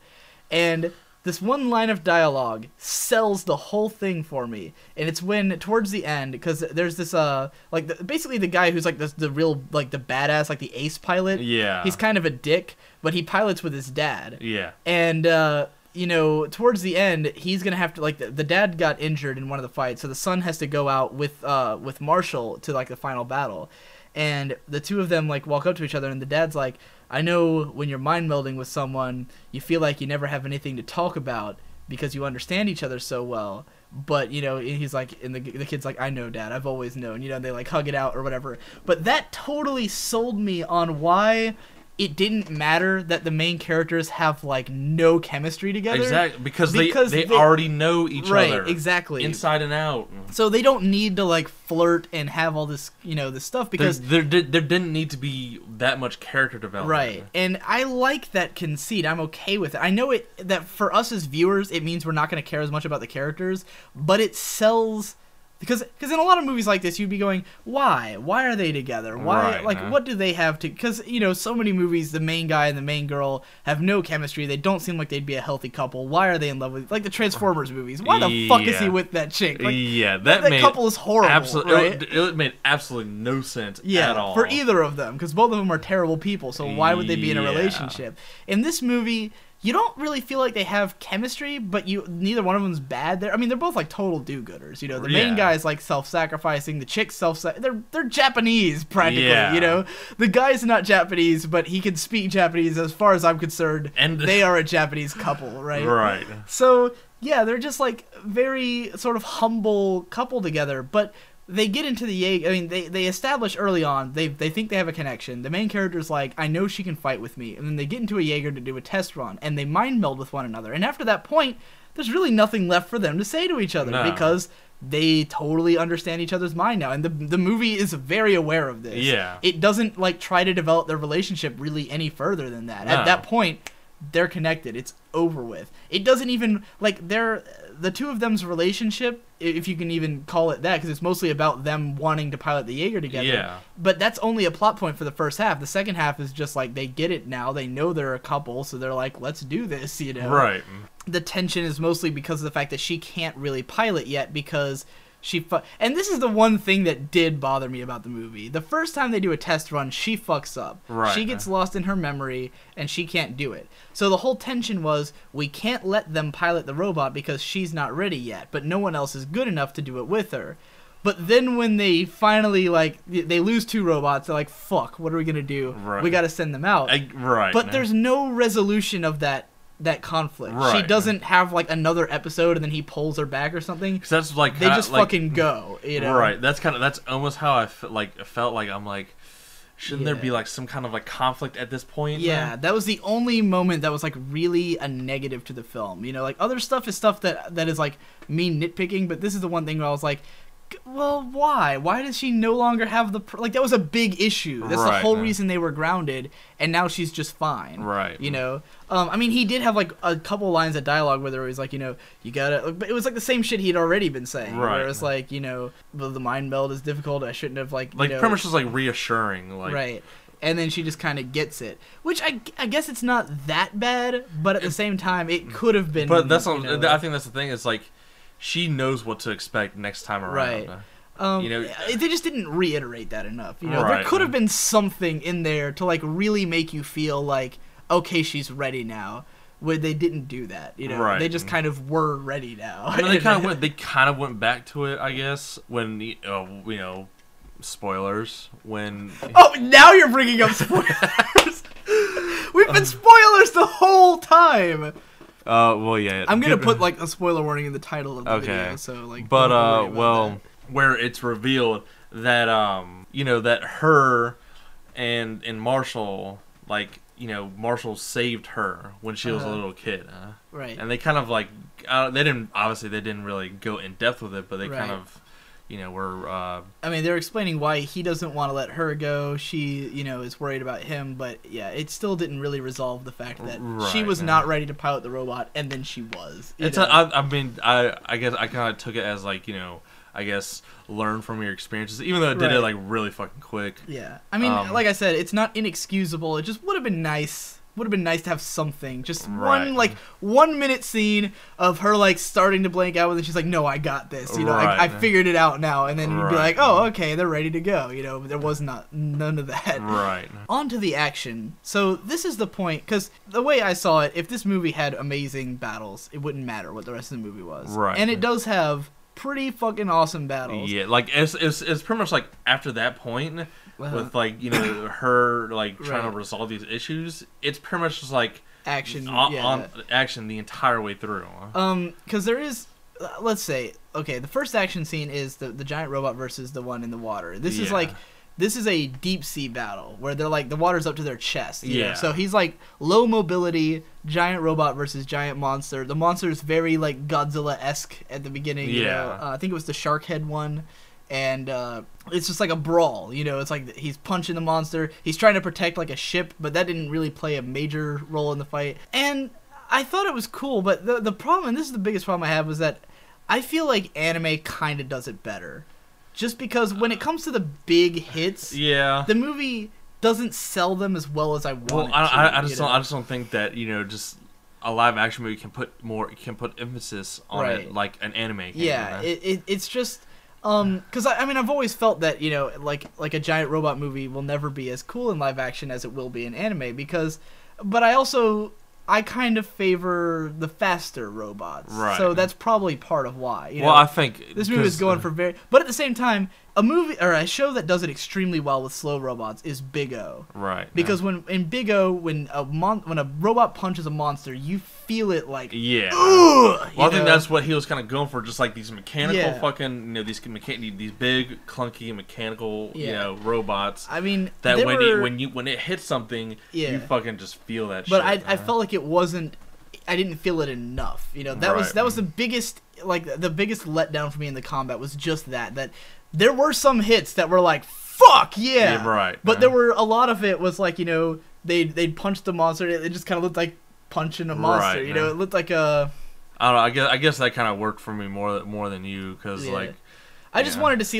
S1: And this one line of dialogue sells the whole thing for me. And it's when, towards the end, because there's this, basically the guy who's like the real, like the badass, like the ace pilot.
S2: Yeah.
S1: He's kind of a dick, but he pilots with his dad.
S2: Yeah.
S1: And, towards the end, he's gonna have to, like, the dad got injured in one of the fights, so the son has to go out with Marshall to, like, the final battle. And the two of them, like, walk up to each other, and the dad's like, I know when you're mind melding with someone, you feel like you never have anything to talk about because you understand each other so well. But, he's like, and the kid's like, I know, Dad, I've always known, and they, like, hug it out or whatever. But that totally sold me on why it didn't matter that the main characters have like no chemistry together.
S2: Exactly, because they already know each other.
S1: Right, exactly.
S2: Inside and out.
S1: So they don't need to like flirt and have all this, this stuff because
S2: there didn't need to be that much character development.
S1: Right. And I like that conceit. I'm okay with it. I know that for us as viewers, it means we're not going to care as much about the characters, but it sells. Because in a lot of movies like this, you'd be going, why? Why are they together? Why? What do they have to... Because, so many movies, the main guy and the main girl have no chemistry. They don't seem like they'd be a healthy couple. Why are they in love with... Like the Transformers movies. Why the fuck is he with that chick? Like, that couple is horrible, right?
S2: It made absolutely no sense at all.
S1: For either of them. Because both of them are terrible people. So why would they be in a relationship? In this movie... You don't really feel like they have chemistry, but neither one of them's bad. They're both like total do-gooders. The main guy's like self-sacrificing. The chick's they're Japanese practically. The guy's not Japanese, but he can speak Japanese as far as I'm concerned. And they are a Japanese couple, right?
S2: Right.
S1: So yeah, they're just like very sort of humble couple together, but. They get into the Jaeger. I mean, they establish early on, they think they have a connection. The main character's like, I know she can fight with me. And then they get into a Jaeger to do a test run, and they mind meld with one another. And after that point, there's really nothing left for them to say to each other because they totally understand each other's mind now. And the movie is very aware of this.
S2: Yeah.
S1: It doesn't, like, try to develop their relationship really any further than that. At that point, they're connected. It's over with. It doesn't even, like, the two of them's relationship, if you can even call it that, because it's mostly about them wanting to pilot the Jaeger together.
S2: Yeah.
S1: But that's only a plot point for the first half. The second half is just like they get it now. They know they're a couple, so they're like, let's do this,
S2: Right.
S1: The tension is mostly because of the fact that she can't really pilot yet because and this is the one thing that did bother me about the movie. The first time they do a test run, she fucks up.
S2: Right.
S1: She gets lost in her memory, and she can't do it. So the whole tension was, we can't let them pilot the robot because she's not ready yet, but no one else is good enough to do it with her. But then when they finally, like, they lose two robots, they're like, fuck, what are we going to do?
S2: Right.
S1: We got to send them out.
S2: Right.
S1: But there's no resolution of that conflict.
S2: Right.
S1: She doesn't have like another episode and then he pulls her back or something.
S2: Cause that's like
S1: they just fucking go,
S2: Right. That's almost how I felt like I'm like, shouldn't there be like some kind of like conflict at this point?
S1: Yeah, that was the only moment that was like really a negative to the film. Like other stuff is stuff that is like me nitpicking, but this is the one thing where I was like, well, why? Why does she no longer have like that was a big issue. That's the whole reason they were grounded, and now she's just fine.
S2: Right.
S1: I mean, he did have like a couple lines of dialogue where there was like, you gotta, but it was like the same shit he'd already been saying.
S2: Right.
S1: Where it's like, well, the mind meld is difficult. I shouldn't have like
S2: pretty much just like reassuring. Like,
S1: right. And then she just kind of gets it, which I guess it's not that bad, but at the same time, it could have been.
S2: But that's I think that's the thing. It's like. She knows what to expect next time around.
S1: Right. They just didn't reiterate that enough.
S2: Right.
S1: There could have been something in there to like really make you feel like, okay, she's ready now. Where they didn't do that.
S2: Right.
S1: They just kind of were ready now.
S2: I mean, they kind of went back to it, I guess, when spoilers. When
S1: now you're bringing up spoilers. We've been spoilers the whole time.
S2: Well, yeah.
S1: I'm gonna put like a spoiler warning in the title of the video, so like.
S2: But where it's revealed that that her and Marshall, like Marshall saved her when she was a little kid,
S1: right?
S2: And they kind of like they didn't really go in depth with it, but they kind of. We're... I
S1: mean, they're explaining why he doesn't want to let her go. She, is worried about him. But, yeah, it still didn't really resolve the fact that she was not ready to pilot the robot, and then she was.
S2: I guess I kind of took it as, like, I guess, learn from your experiences, even though it did it, like, really fucking quick.
S1: Yeah. I mean, like I said, it's not inexcusable. It just would have been nice. Would have been nice to have something, just one minute scene of her like starting to blank out, and then she's like, "No, I got this." I figured it out now, and then you'd be like, "Oh, okay, they're ready to go." There was none of that.
S2: Right.
S1: On to the action. So this is the point, because the way I saw it, if this movie had amazing battles, it wouldn't matter what the rest of the movie was.
S2: Right.
S1: And it does have pretty fucking awesome battles.
S2: Yeah, like it's pretty much like after that point. With like her like trying to resolve these issues, it's pretty much just like
S1: action
S2: on action the entire way through.
S1: Because there is, let's say, okay, the first action scene is the giant robot versus the one in the water. This is like this is a deep sea battle where they're like the water's up to their chest. You know?
S2: Yeah.
S1: So he's like low mobility, giant robot versus giant monster. The monster is very like Godzilla-esque at the beginning. You know? I think it was the shark head one. And it's just like a brawl, you know. It's like he's punching the monster. He's trying to protect like a ship, but that didn't really play a major role in the fight. And I thought it was cool, but the problem, and this is the biggest problem I have, was that I feel like anime kind of does it better. Just because when it comes to the big hits, the movie doesn't sell them as well as I want it to.
S2: I just don't think that, you know, just a live action movie can put emphasis on it like an anime can.
S1: Yeah, it's just. Because I mean, I've always felt that, you know, like a giant robot movie will never be as cool in live action as it will be in anime, but I kind of favor the faster robots. Right. So that's probably part of why. You know,
S2: I think
S1: this movie is going for but at the same time, a show that does it extremely well with slow robots is Big O.
S2: Right.
S1: Because in Big O, when a robot punches a monster, you feel it like
S2: I
S1: think
S2: that's what he was kind of going for, just like these mechanical fucking, you know, these big clunky mechanical, you know, robots.
S1: I mean,
S2: that when it hits something, you fucking just feel that.
S1: But I felt like it wasn't. I didn't feel it enough. You know, that was the biggest letdown for me in the combat was just that there were some hits that were like fuck yeah, but there were a lot of it was like, you know, they'd punch the monster, it just kind of looked like punching a monster, you know, it looked like a.
S2: I don't know. I guess that kind of worked for me more than you, because like
S1: I just wanted to see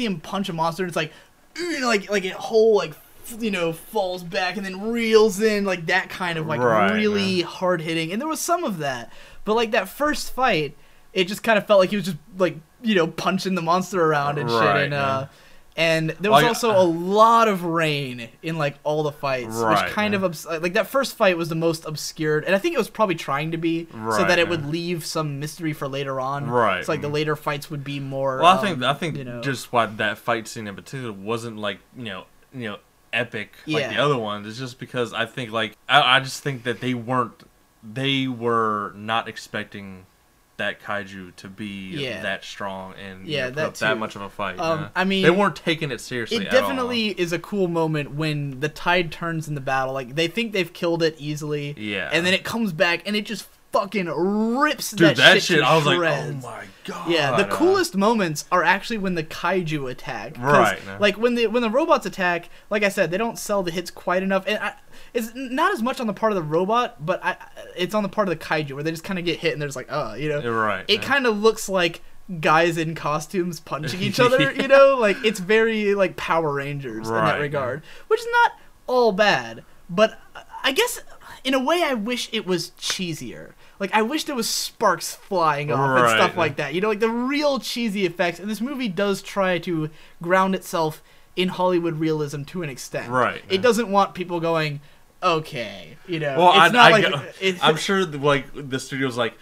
S1: him punch a monster, and it's like, you know, like a whole like, you know, falls back and then reels in, like that kind of like really hard hitting, and there was some of that, but like that first fight, it just kind of felt like he was just like, you know, punching the monster around and shit, and there was also a lot of rain in like all the fights, which kind of like that first fight was the most obscured, and I think it was probably trying to be so that it would leave some mystery for later on. Right. It's like the later fights would be more.
S2: Well, I think you know, just why that fight scene in particular wasn't like, you know, epic like the other ones. It's just because I think like I just think that they were not expecting that kaiju to be that strong and that much of a fight.
S1: I mean,
S2: they weren't taking it seriously.
S1: It definitely is a cool moment when the tide turns in the battle. Like they think they've killed it easily, and then it comes back and it just fucking rips that shit to
S2: I was
S1: shreds.
S2: like, oh my god.
S1: Yeah, the coolest moments are actually when the kaiju attack.
S2: Right.
S1: Like when the robots attack, like I said, they don't sell the hits quite enough, and it's not as much on the part of the robot, but it's on the part of the kaiju where they just kind of get hit and they're just like, you know.
S2: Right.
S1: It kind of looks like guys in costumes punching each other, you know? Like, it's very, like, Power Rangers in that regard, which is not all bad, but I guess, in a way, I wish it was cheesier. Like, I wish there was sparks flying off and stuff like that, you know, like the real cheesy effects, and this movie does try to ground itself in Hollywood realism to an extent.
S2: Right.
S1: It doesn't want people going, okay, you know.
S2: Well, it's not I'm sure like the studio's like,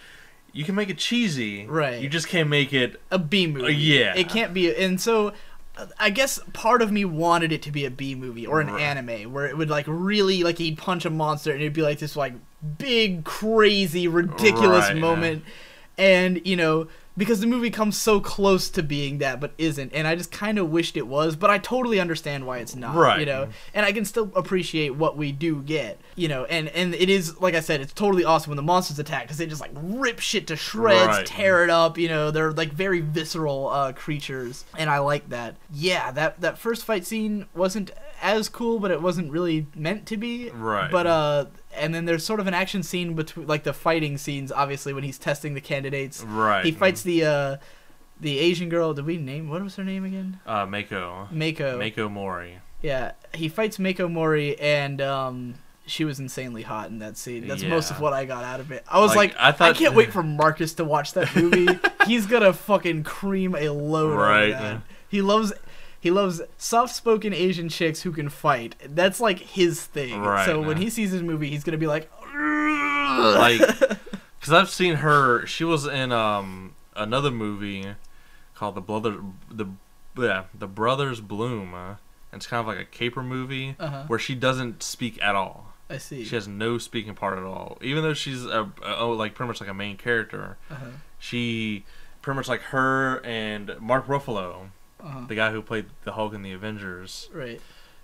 S2: you can make it cheesy,
S1: right?
S2: You just can't make it
S1: a B movie.
S2: Yeah,
S1: it can't be. And so, I guess part of me wanted it to be a B movie or an anime where it would like really like he'd punch a monster and it'd be like this like big, crazy, ridiculous moment, and you know. Because the movie comes so close to being that, but isn't, and I just kind of wished it was, but I totally understand why it's not, you know, and I can still appreciate what we do get, you know, and it is, like I said, it's totally awesome when the monsters attack, because they just, like, rip shit to shreds, tear it up, you know, they're, like, very visceral creatures, and I like that. Yeah, that first fight scene wasn't as cool, but it wasn't really meant to be, but, and then there's sort of an action scene between, like, the fighting scenes, obviously, when he's testing the candidates. He fights the Asian girl. Did we name, what was her name again? Mako Mori. Yeah, he fights Mako Mori, and she was insanely hot in that scene. That's most of what I got out of it. I was like I can't wait for Marcus to watch that movie. He's gonna fucking cream a load of that. He loves soft-spoken Asian chicks who can fight. That's like his thing. So when he sees this movie, he's gonna be like,
S2: because I've seen her. She was in another movie called The Brothers Bloom. It's kind of like a caper movie where she doesn't speak at all.
S1: I see.
S2: She has no speaking part at all, even though she's like pretty much like a main character. She pretty much like her and Mark Ruffalo. the guy who played the Hulk in the Avengers,
S1: right?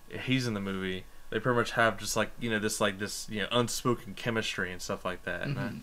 S2: He's in the movie. They pretty much have just like this unspoken chemistry and stuff like that.
S1: Mm-hmm.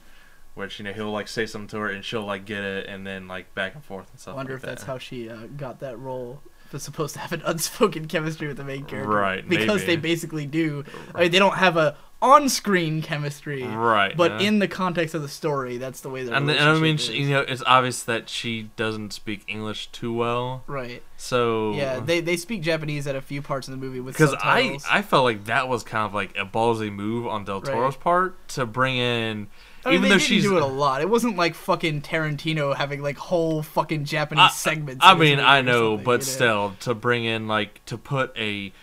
S2: Which he'll like say something to her and she'll like get it, and then like back and forth and stuff.
S1: I wonder
S2: like
S1: if that's
S2: that.
S1: how she got that role. That's supposed to have an unspoken chemistry with the main character,
S2: right?
S1: Because
S2: maybe.
S1: they basically do. I mean, they don't have a on-screen chemistry,
S2: right?
S1: But in the context of the story, that's the way that.
S2: And I mean, it's obvious that she doesn't speak English too well,
S1: right?
S2: So
S1: yeah, they speak Japanese at a few parts in the movie with subtitles.
S2: I felt like that was kind of like a ballsy move on Del Toro's part to bring in.
S1: I mean,
S2: even
S1: they
S2: though
S1: didn't do it a lot. It wasn't like fucking Tarantino having like whole fucking Japanese segments.
S2: I mean, I know, but still, to bring in like to put an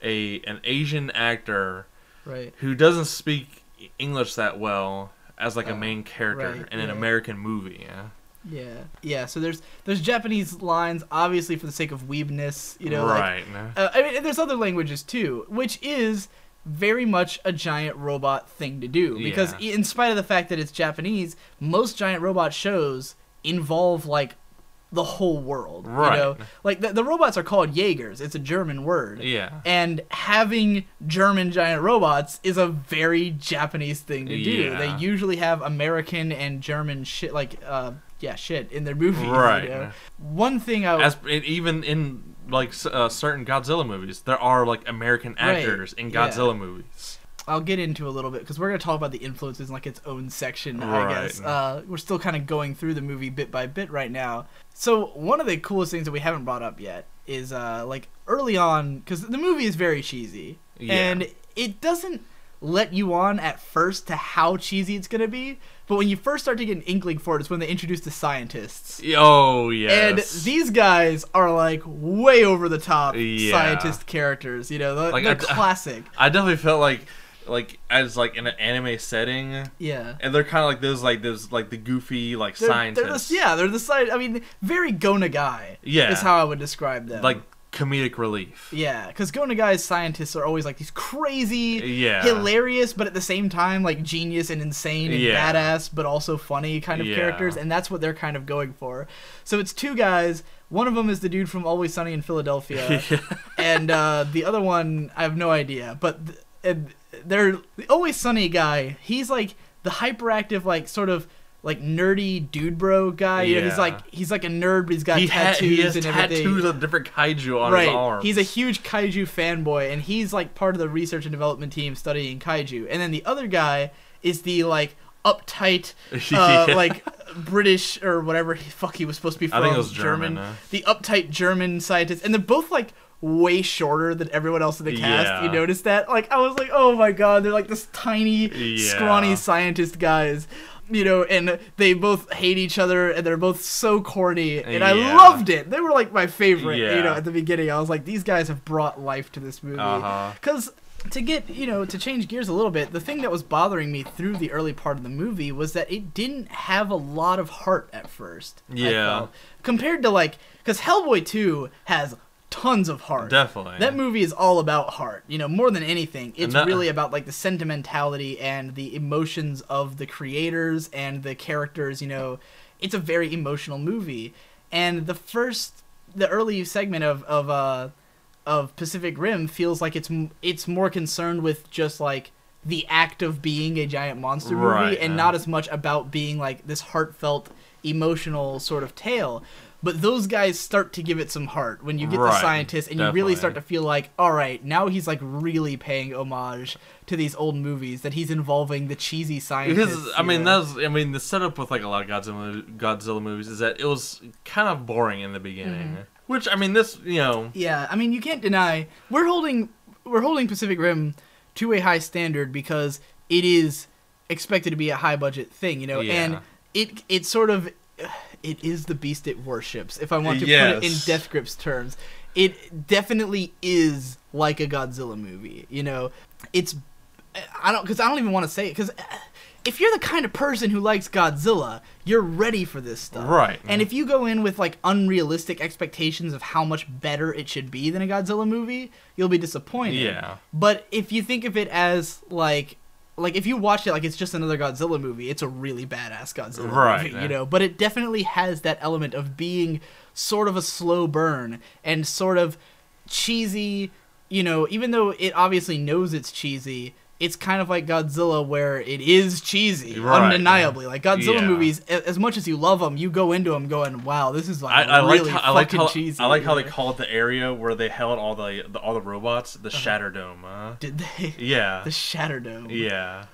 S2: Asian actor,
S1: right,
S2: who doesn't speak English that well as like a main character in an American movie,
S1: Yeah. So there's Japanese lines, obviously for the sake of weebness,
S2: right?
S1: I mean, there's other languages too, which is very much a giant robot thing to do, because in spite of the fact that it's Japanese, most giant robot shows involve like the whole world,
S2: right?
S1: Like the robots are called Jaegers. It's a German word, and having German giant robots is a very Japanese thing to do. They usually have American and German shit shit in their movies,
S2: right?
S1: One thing
S2: even in like certain Godzilla movies, there are like American actors in Godzilla movies.
S1: I'll get into a little bit because we're going to talk about the influences in like its own section, I guess. We're still kind of going through the movie bit by bit right now. So one of the coolest things that we haven't brought up yet is like early on, because the movie is very cheesy, and it doesn't let you on at first to how cheesy it's going to be. But when you first start to get an inkling for it, it's when they introduce the scientists.
S2: Oh, yes.
S1: And these guys are, like, way over the top scientist characters. They're classic.
S2: I definitely felt like as like in an anime setting.
S1: Yeah.
S2: And they're kind of like those the goofy scientists.
S1: They're the side. I mean, very Go Nagai.
S2: Yeah.
S1: Is how I would describe them.
S2: Like comedic relief.
S1: Yeah, because Go Nagai's scientists are always like these crazy, hilarious, but at the same time like genius and insane and badass, but also funny kind of characters, and that's what they're kind of going for. So it's two guys. One of them is the dude from Always Sunny in Philadelphia, and the other one I have no idea. But they're the Always Sunny guy. He's like the hyperactive, like sort of like nerdy dude bro guy. He's like a nerd, but he's got tattoos and everything.
S2: Tattoos of different kaiju on his arms.
S1: He's a huge kaiju fanboy, and he's like part of the research and development team studying kaiju. And then the other guy is the like uptight, like British or whatever he was supposed to be from.
S2: I think it was German.
S1: The uptight German scientist, and they're both like way shorter than everyone else in the cast. You notice that? Like I was like, oh my god, they're like this tiny, scrawny scientist guys. And they both hate each other, and they're both so corny, and I loved it. They were like my favorite, at the beginning. I was like, these guys have brought life to this movie. Because to get, to change gears a little bit, the thing that was bothering me through the early part of the movie was that it didn't have a lot of heart at first. I felt. Compared to because Hellboy 2 has tons of heart.
S2: Definitely.
S1: That movie is all about heart. More than anything, it's really about like the sentimentality and the emotions of the creators and the characters. It's a very emotional movie. And the early segment of Pacific Rim feels like it's more concerned with just like the act of being a giant monster movie, and not as much about being like this heartfelt, emotional sort of tale. But those guys start to give it some heart when you get the scientist, and you really start to feel like, all right, now he's like really paying homage to these old movies, that he's involving the cheesy scientists.
S2: Because the setup with like a lot of Godzilla movies is that it was kind of boring in the beginning. Which this
S1: Yeah, you can't deny we're holding Pacific Rim to a high standard because it is expected to be a high budget thing, and it sort of. It is the beast it worships, if I want to put it in Death Grip's terms. It definitely is like a Godzilla movie, It's... I don't even want to say it, because if you're the kind of person who likes Godzilla, you're ready for this stuff.
S2: Right.
S1: And if you go in with, like, unrealistic expectations of how much better it should be than a Godzilla movie, you'll be disappointed.
S2: Yeah.
S1: But if you think of it as, like... like if you watch it like it's just another Godzilla movie, it's a really badass Godzilla movie,
S2: yeah.
S1: you know. But it definitely has that element of being sort of a slow burn and sort of cheesy, you know. Even though it obviously knows it's cheesy, it's kind of like Godzilla where it is cheesy, undeniably. Like Godzilla movies, as much as you love them, you go into them going, "Wow, this is like really fucking cheesy."
S2: I like how they call it the area where they held all the robots, the Shatterdome.
S1: Did they?
S2: Yeah.
S1: The Shatterdome.
S2: Yeah.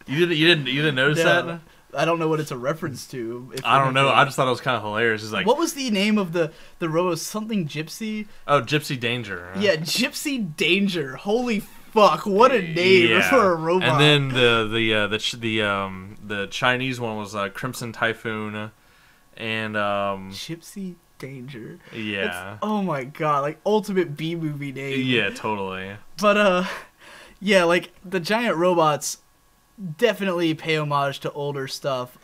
S2: You didn't notice that?
S1: I don't know what it's a reference to.
S2: I don't know. I just thought it was kind of hilarious. It's like,
S1: what was the name of the robo? Something Gypsy?
S2: Oh, Gypsy Danger.
S1: Yeah, Gypsy Danger. Holy fuck! What a name for a robot.
S2: And then the Chinese one was Crimson Typhoon, and
S1: Gypsy Danger.
S2: Yeah.
S1: Oh my god! Like ultimate B movie name.
S2: Yeah, totally.
S1: But yeah, like the giant robots definitely pay homage to older stuff.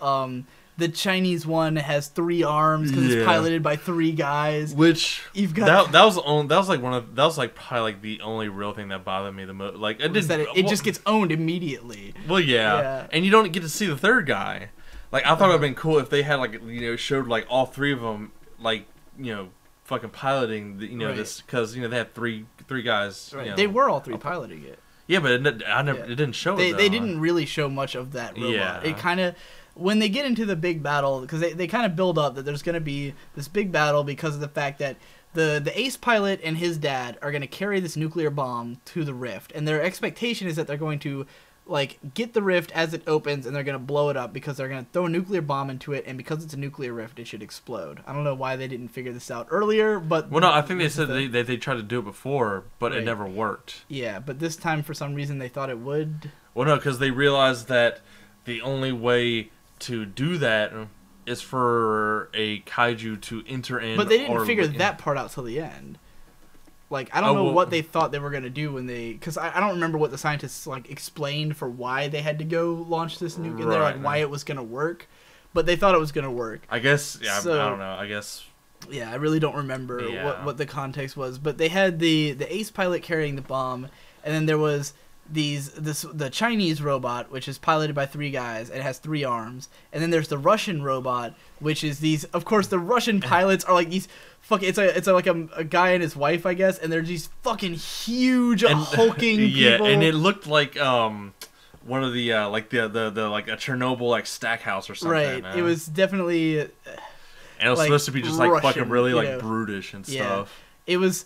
S1: The Chinese one has 3 arms because it's piloted by 3 guys.
S2: Which
S1: you've got
S2: that was probably like the only real thing that bothered me the most. Like
S1: it just gets owned immediately.
S2: Well, yeah, and you don't get to see the third guy. Like I thought it'd been cool if they had like showed like all 3 of them like fucking piloting this because they had three guys.
S1: Right. They were all 3 piloting it.
S2: Yeah, but it didn't show it.
S1: They didn't really show much of that robot.
S2: Yeah.
S1: It kind of, when they get into the big battle, because they kind of build up that there's going to be this big battle because of the fact that the ace pilot and his dad are going to carry this nuclear bomb to the rift, and their expectation is that they're going to like get the rift as it opens and they're going to blow it up because they're going to throw a nuclear bomb into it, and because it's a nuclear rift it should explode. I don't know why they didn't figure this out earlier, but
S2: well, no, I think they said they tried to do it before, but it never worked.
S1: Yeah, but this time for some reason they thought it would.
S2: Well, no, because they realized that the only way to do that is for a kaiju to enter in.
S1: But they didn't figure that part out till the end. Like, I don't know what they thought they were going to do when they... Because I don't remember what the scientists, like, explained for why they had to go launch this nuke in there, like, why it was going to work. But they thought it was going to work.
S2: I guess, I don't know, I guess...
S1: Yeah, I really don't remember what the context was. But they had the ace pilot carrying the bomb, and then there was the Chinese robot, which is piloted by 3 guys, and it has 3 arms. And then there's the Russian robot, which is these... Of course, the Russian pilots are, like, these... It's like a guy and his wife, I guess, and they're these fucking huge hulking people.
S2: And it looked like one of the like the like a Chernobyl like stack house or something.
S1: Right. It was definitely. And
S2: it was supposed to be just
S1: Russian,
S2: like fucking really like brutish and stuff.
S1: It was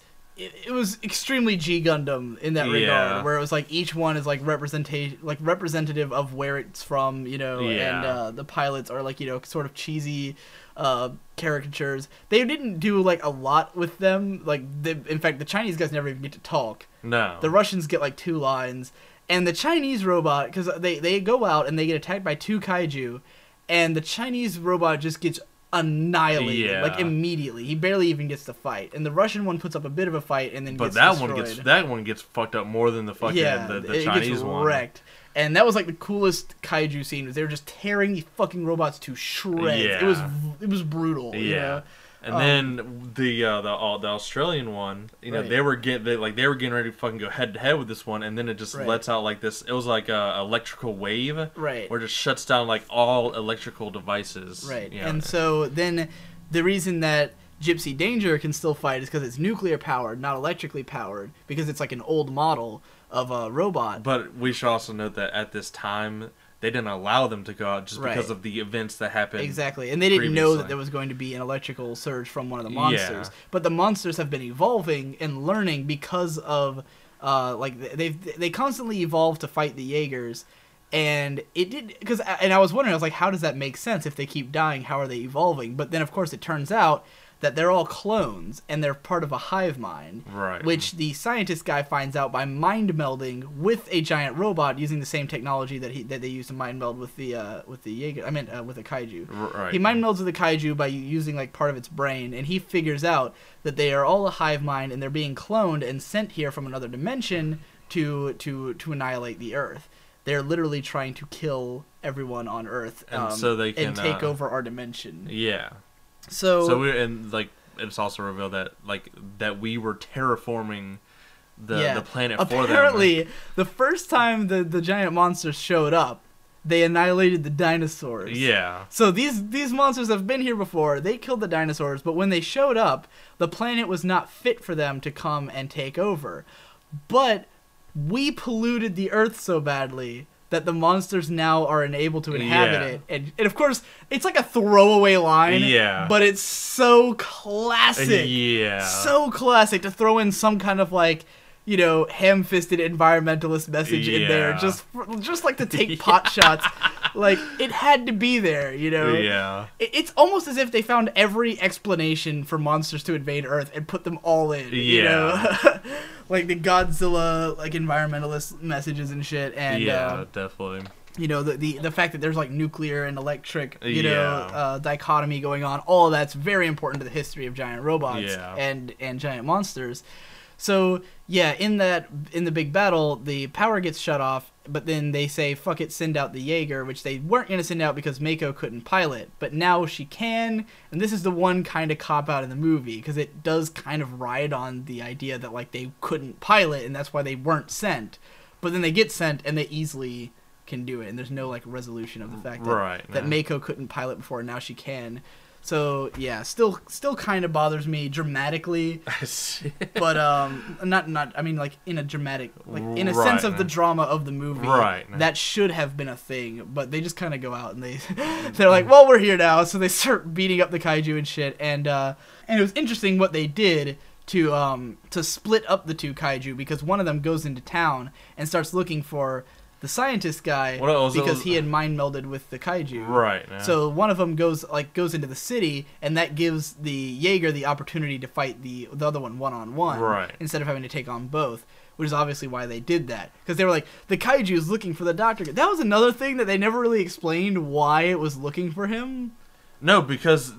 S1: extremely G Gundam in that regard, where it was like each one is like representative of where it's from, and the pilots are like sort of cheesy caricatures. They didn't do like a lot with them. Like in fact, the Chinese guys never even get to talk.
S2: No.
S1: The Russians get like 2 lines, and the Chinese robot, because they go out and they get attacked by 2 kaiju, and the Chinese robot just gets annihilated like immediately. He barely even gets to fight, and the Russian one puts up a bit of a fight and then gets destroyed.
S2: that one gets fucked up more than the fucking the Chinese one.
S1: Wrecked. And that was like the coolest kaiju scene. Was they were just tearing these fucking robots to shreds.
S2: Yeah.
S1: It was brutal.
S2: Yeah. And then the Australian one, they were getting ready to fucking go head to head with this one, and then it just lets out like this. It was like a electrical wave, where it just shuts down like all electrical devices.
S1: Right. And so then the reason that Gypsy Danger can still fight is because it's nuclear powered, not electrically powered, because it's like an old model of a robot.
S2: But we should also note that at this time, they didn't allow them to go out just because of the events that happened.
S1: Exactly, and they didn't know that there was going to be an electrical surge from one of the monsters. But the monsters have been evolving and learning because of, they constantly evolve to fight the Jaegers. And it did, and I was wondering, I was like, how does that make sense if they keep dying? How are they evolving? But then, of course, it turns out that they're all clones, and they're part of a hive mind, which the scientist guy finds out by mind melding with a giant robot using the same technology that they used to mind meld with the Jaeger. I meant with the kaiju.
S2: Right.
S1: He mind melds with the kaiju by using like part of its brain, and he figures out that they are all a hive mind, and they're being cloned and sent here from another dimension to annihilate the Earth. They're literally trying to kill everyone on Earth,
S2: and so they can
S1: take over our dimension.
S2: Yeah.
S1: So
S2: it's also revealed that we were terraforming the planet for them.
S1: Apparently, the first time the giant monsters showed up, they annihilated the dinosaurs.
S2: Yeah.
S1: So these monsters have been here before. They killed the dinosaurs, but when they showed up, the planet was not fit for them to come and take over. But we polluted the Earth so badly that the monsters now are unable to inhabit it. And of course, it's like a throwaway line.
S2: Yeah.
S1: But it's so classic.
S2: Yeah.
S1: So classic to throw in some kind of like, you know, ham-fisted environmentalist message in there, just like to take pot shots. Like, it had to be there, you know?
S2: Yeah.
S1: It's almost as if they found every explanation for monsters to invade Earth and put them all in, you know? Like the Godzilla, like, environmentalist messages and shit. And,
S2: definitely.
S1: You know, the fact that there's, like, nuclear and electric, you know, dichotomy going on. All of that's very important to the history of giant robots and giant monsters. So, yeah, in the big battle, the power gets shut off, but then they say, fuck it, send out the Jaeger, which they weren't going to send out because Mako couldn't pilot, but now she can, and this is the one kind of cop-out in the movie, because it does kind of ride on the idea that, like, they couldn't pilot, and that's why they weren't sent. But then they get sent, and they easily can do it, and there's no, like, resolution of the fact that Mako couldn't pilot before, and now she can. So yeah, still kind of bothers me dramatically, but not. I mean, like in a dramatic, like in a sense of the drama of the movie. That should have been a thing, but they just kind of go out and they're like, well, we're here now, so they start beating up the kaiju and shit. And it was interesting what they did to split up the two kaiju, because one of them goes into town and starts looking for the scientist guy because he had mind melded with the kaiju.
S2: Right. Yeah.
S1: So one of them goes into the city, and that gives the Jaeger the opportunity to fight the other one one-on-one.
S2: Right.
S1: Instead of having to take on both, which is obviously why they did that. Because they were like, the kaiju is looking for the doctor. That was another thing that they never really explained why it was looking for him.
S2: No, because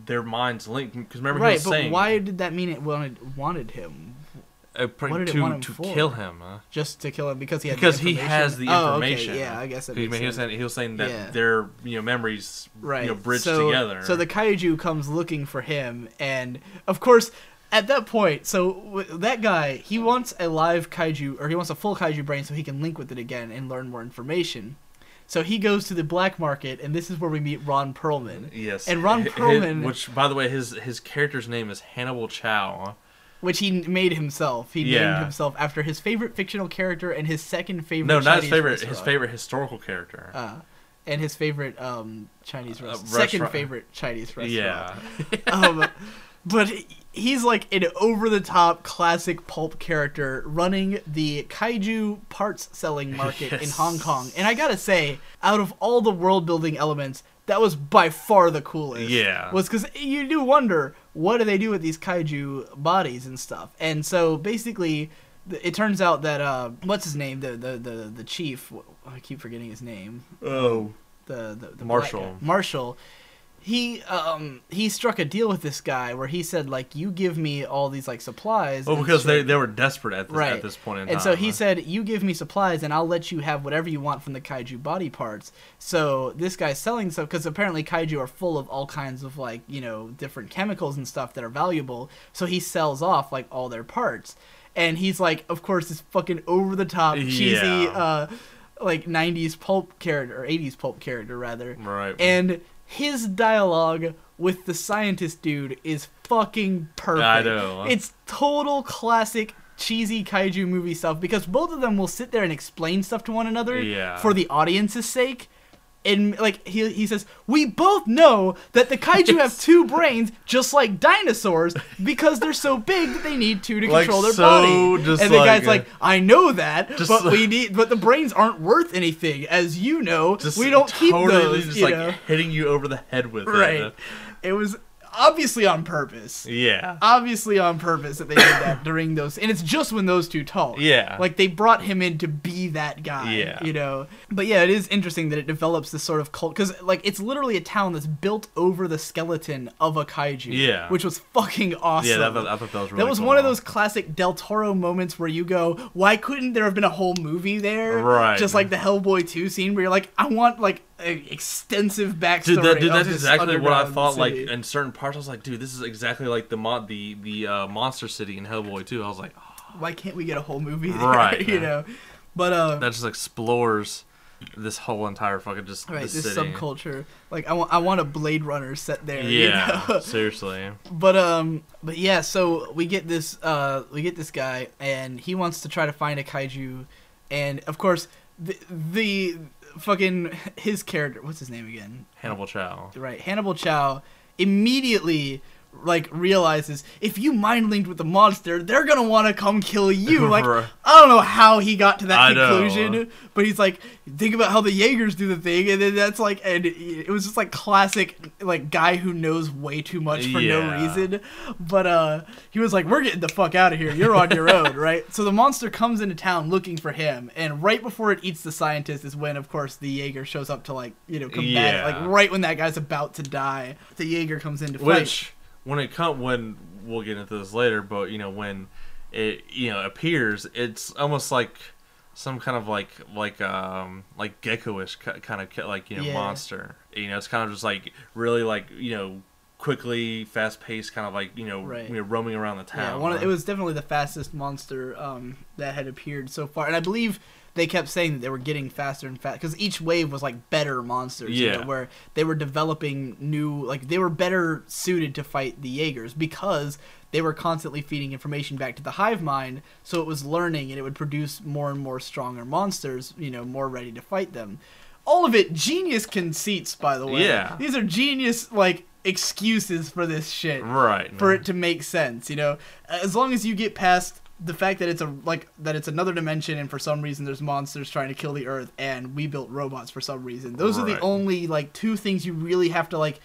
S2: their minds linked. Because remember he was saying...
S1: Right, but why did that mean it wanted him?
S2: To kill him,
S1: just to kill him because he
S2: has the information.
S1: Okay. Yeah, I guess that makes sense.
S2: He was saying that their memories bridged together.
S1: So the kaiju comes looking for him, and of course at that point, so that guy, he wants a live kaiju, or he wants a full kaiju brain so he can link with it again and learn more information. So he goes to the black market, and this is where we meet Ron Perlman.
S2: Yes,
S1: and Ron Perlman,
S2: which by the way, his character's name is Hannibal Chow.
S1: Which he made himself. He named himself after his favorite fictional character and his second favorite.
S2: No, not
S1: Chinese
S2: his favorite.
S1: Restaurant.
S2: His favorite historical character.
S1: And his favorite Chinese restaurant. Second favorite Chinese restaurant.
S2: Yeah.
S1: But he's like an over-the-top classic pulp character running the kaiju parts selling market in Hong Kong. And I gotta say, out of all the world-building elements, that was by far the coolest.
S2: Yeah.
S1: Was because you do wonder, what do they do with these kaiju bodies and stuff? And so basically, it turns out that what's his name? The chief. I keep forgetting his name.
S2: Oh.
S1: The
S2: Marshall.
S1: Marshall. He struck a deal with this guy where he said, like, you give me all these like supplies.
S2: Well, because they were desperate at this point in time.
S1: And so he said, you give me supplies and I'll let you have whatever you want from the kaiju body parts. So this guy's selling stuff because apparently kaiju are full of all kinds of like, you know, different chemicals and stuff that are valuable. So he sells off like all their parts. And he's like, of course, this fucking over the top cheesy like 90s pulp character, or 80s pulp character rather.
S2: Right.
S1: And his dialogue with the scientist dude is fucking perfect.
S2: I know.
S1: It's total classic cheesy kaiju movie stuff, because both of them will sit there and explain stuff to one another for the audience's sake. And like he says, we both know that the kaiju have two brains, just like dinosaurs, because they're so big that they need two to control their body. And the guy's like, I know that, but but the brains aren't worth anything, as you know. We don't keep those.
S2: Just like hitting you over the head with it.
S1: Right. It was obviously on purpose.
S2: Yeah.
S1: Obviously on purpose that they did that during those. And it's just when those two talk.
S2: Yeah.
S1: Like, they brought him in to be that guy.
S2: Yeah.
S1: You know? But yeah, it is interesting that it develops this sort of cult. Because, like, it's literally a town that's built over the skeleton of a kaiju.
S2: Yeah.
S1: Which was fucking awesome.
S2: Yeah, I thought that was really cool.
S1: That was one of those classic Del Toro moments where you go, why couldn't there have been a whole movie there?
S2: Right.
S1: Just like the Hellboy 2 scene where you're like, I want, like, an extensive backstory.
S2: Dude, that's exactly what I thought.
S1: City.
S2: Like in certain parts, I was like, dude, this is exactly like the monster city in Hellboy 2. I was like, oh.
S1: Why can't we get a whole movie there?
S2: Right.
S1: You know, but
S2: that just explores this whole entire fucking just
S1: right, this
S2: city.
S1: subculture. Like I want a Blade Runner set there.
S2: Yeah,
S1: you know?
S2: seriously.
S1: But yeah, so we get this guy, and he wants to try to find a kaiju, and of course the fucking his character, what's his name again?
S2: Hannibal Chow.
S1: Right, Hannibal Chow immediately like realizes if you mind linked with the monster, they're gonna want to come kill you. Like I don't know how he got to that conclusion, but he's like, think about how the Jaegers do the thing, and then that's like, and it was just like classic like guy who knows way too much for no reason. But he was like, we're getting the fuck out of here. You're on your own, right? So the monster comes into town looking for him, and right before it eats the scientist is when, of course, the Jaeger shows up to like combat it. Like right when that guy's about to die, the Jaeger comes in to fight.
S2: When we'll get into this later, but when it appears, it's almost like some kind of like gecko-ish kind of like monster. It's kind of just like really like quickly, fast paced, kind of like roaming around the town.
S1: Yeah, it was definitely the fastest monster that had appeared so far, and I believe they kept saying that they were getting faster and faster because each wave was like better monsters, where they were developing new, like they were better suited to fight the Jaegers because they were constantly feeding information back to the hive mind, so it was learning and it would produce more and more stronger monsters, more ready to fight them. All of it genius conceits, by the way.
S2: Yeah,
S1: these are genius like excuses for this shit,
S2: right?
S1: For it to make sense, as long as you get past the fact that it's another dimension, and for some reason there's monsters trying to kill the Earth, and we built robots for some reason. Those are the only like two things you really have to like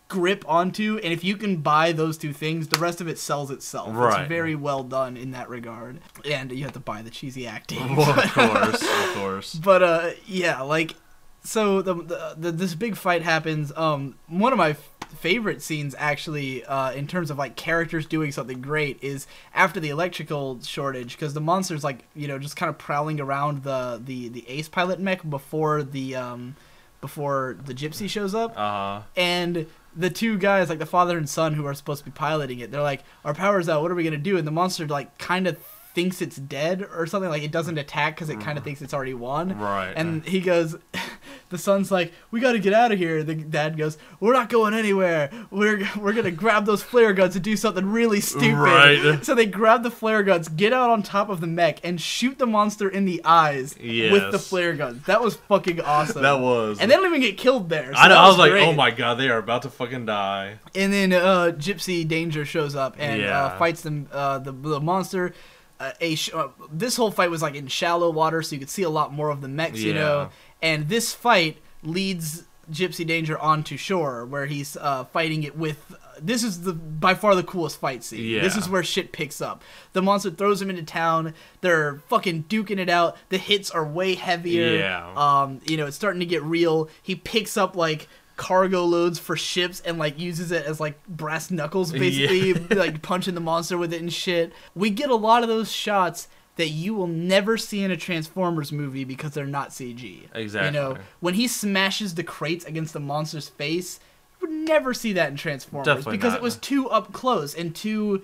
S1: grip onto, and if you can buy those two things, the rest of it sells itself. It's very well done in that regard, and you have to buy the cheesy acting.
S2: Well, of course.
S1: But yeah, like so this big fight happens. One of my favorite scenes actually in terms of like characters doing something great is after the electrical shortage, because the monster's like just kind of prowling around the ace pilot mech before the gypsy shows up, and the two guys, like the father and son who are supposed to be piloting it, they're like, our power's out, what are we gonna do? And the monster like kind of thinks it's dead or something, like it doesn't attack because it kind of thinks it's already won.
S2: Right.
S1: And he goes, the son's like, we got to get out of here. The dad goes, we're not going anywhere. We're gonna grab those flare guns and do something really stupid.
S2: Right.
S1: So they grab the flare guns, get out on top of the mech, and shoot the monster in the eyes with the flare guns. That was fucking awesome.
S2: That was.
S1: And they don't even get killed there. So
S2: I know. I was like,
S1: great.
S2: oh my god, they are about to fucking die.
S1: And then Gypsy Danger shows up and fights them. The monster. This whole fight was like in shallow water, so you could see a lot more of the mechs, And this fight leads Gypsy Danger onto shore, where he's fighting it with. This is by far the coolest fight scene.
S2: Yeah.
S1: This is where shit picks up. The monster throws him into town. They're fucking duking it out. The hits are way heavier.
S2: Yeah.
S1: It's starting to get real. He picks up like cargo loads for ships and like uses it as like brass knuckles, basically, like punching the monster with it and shit. We get a lot of those shots that you will never see in a Transformers movie because they're not CG.
S2: Exactly.
S1: When he smashes the crates against the monster's face, you would never see that in Transformers.
S2: Definitely
S1: because
S2: not.
S1: It was too up close and too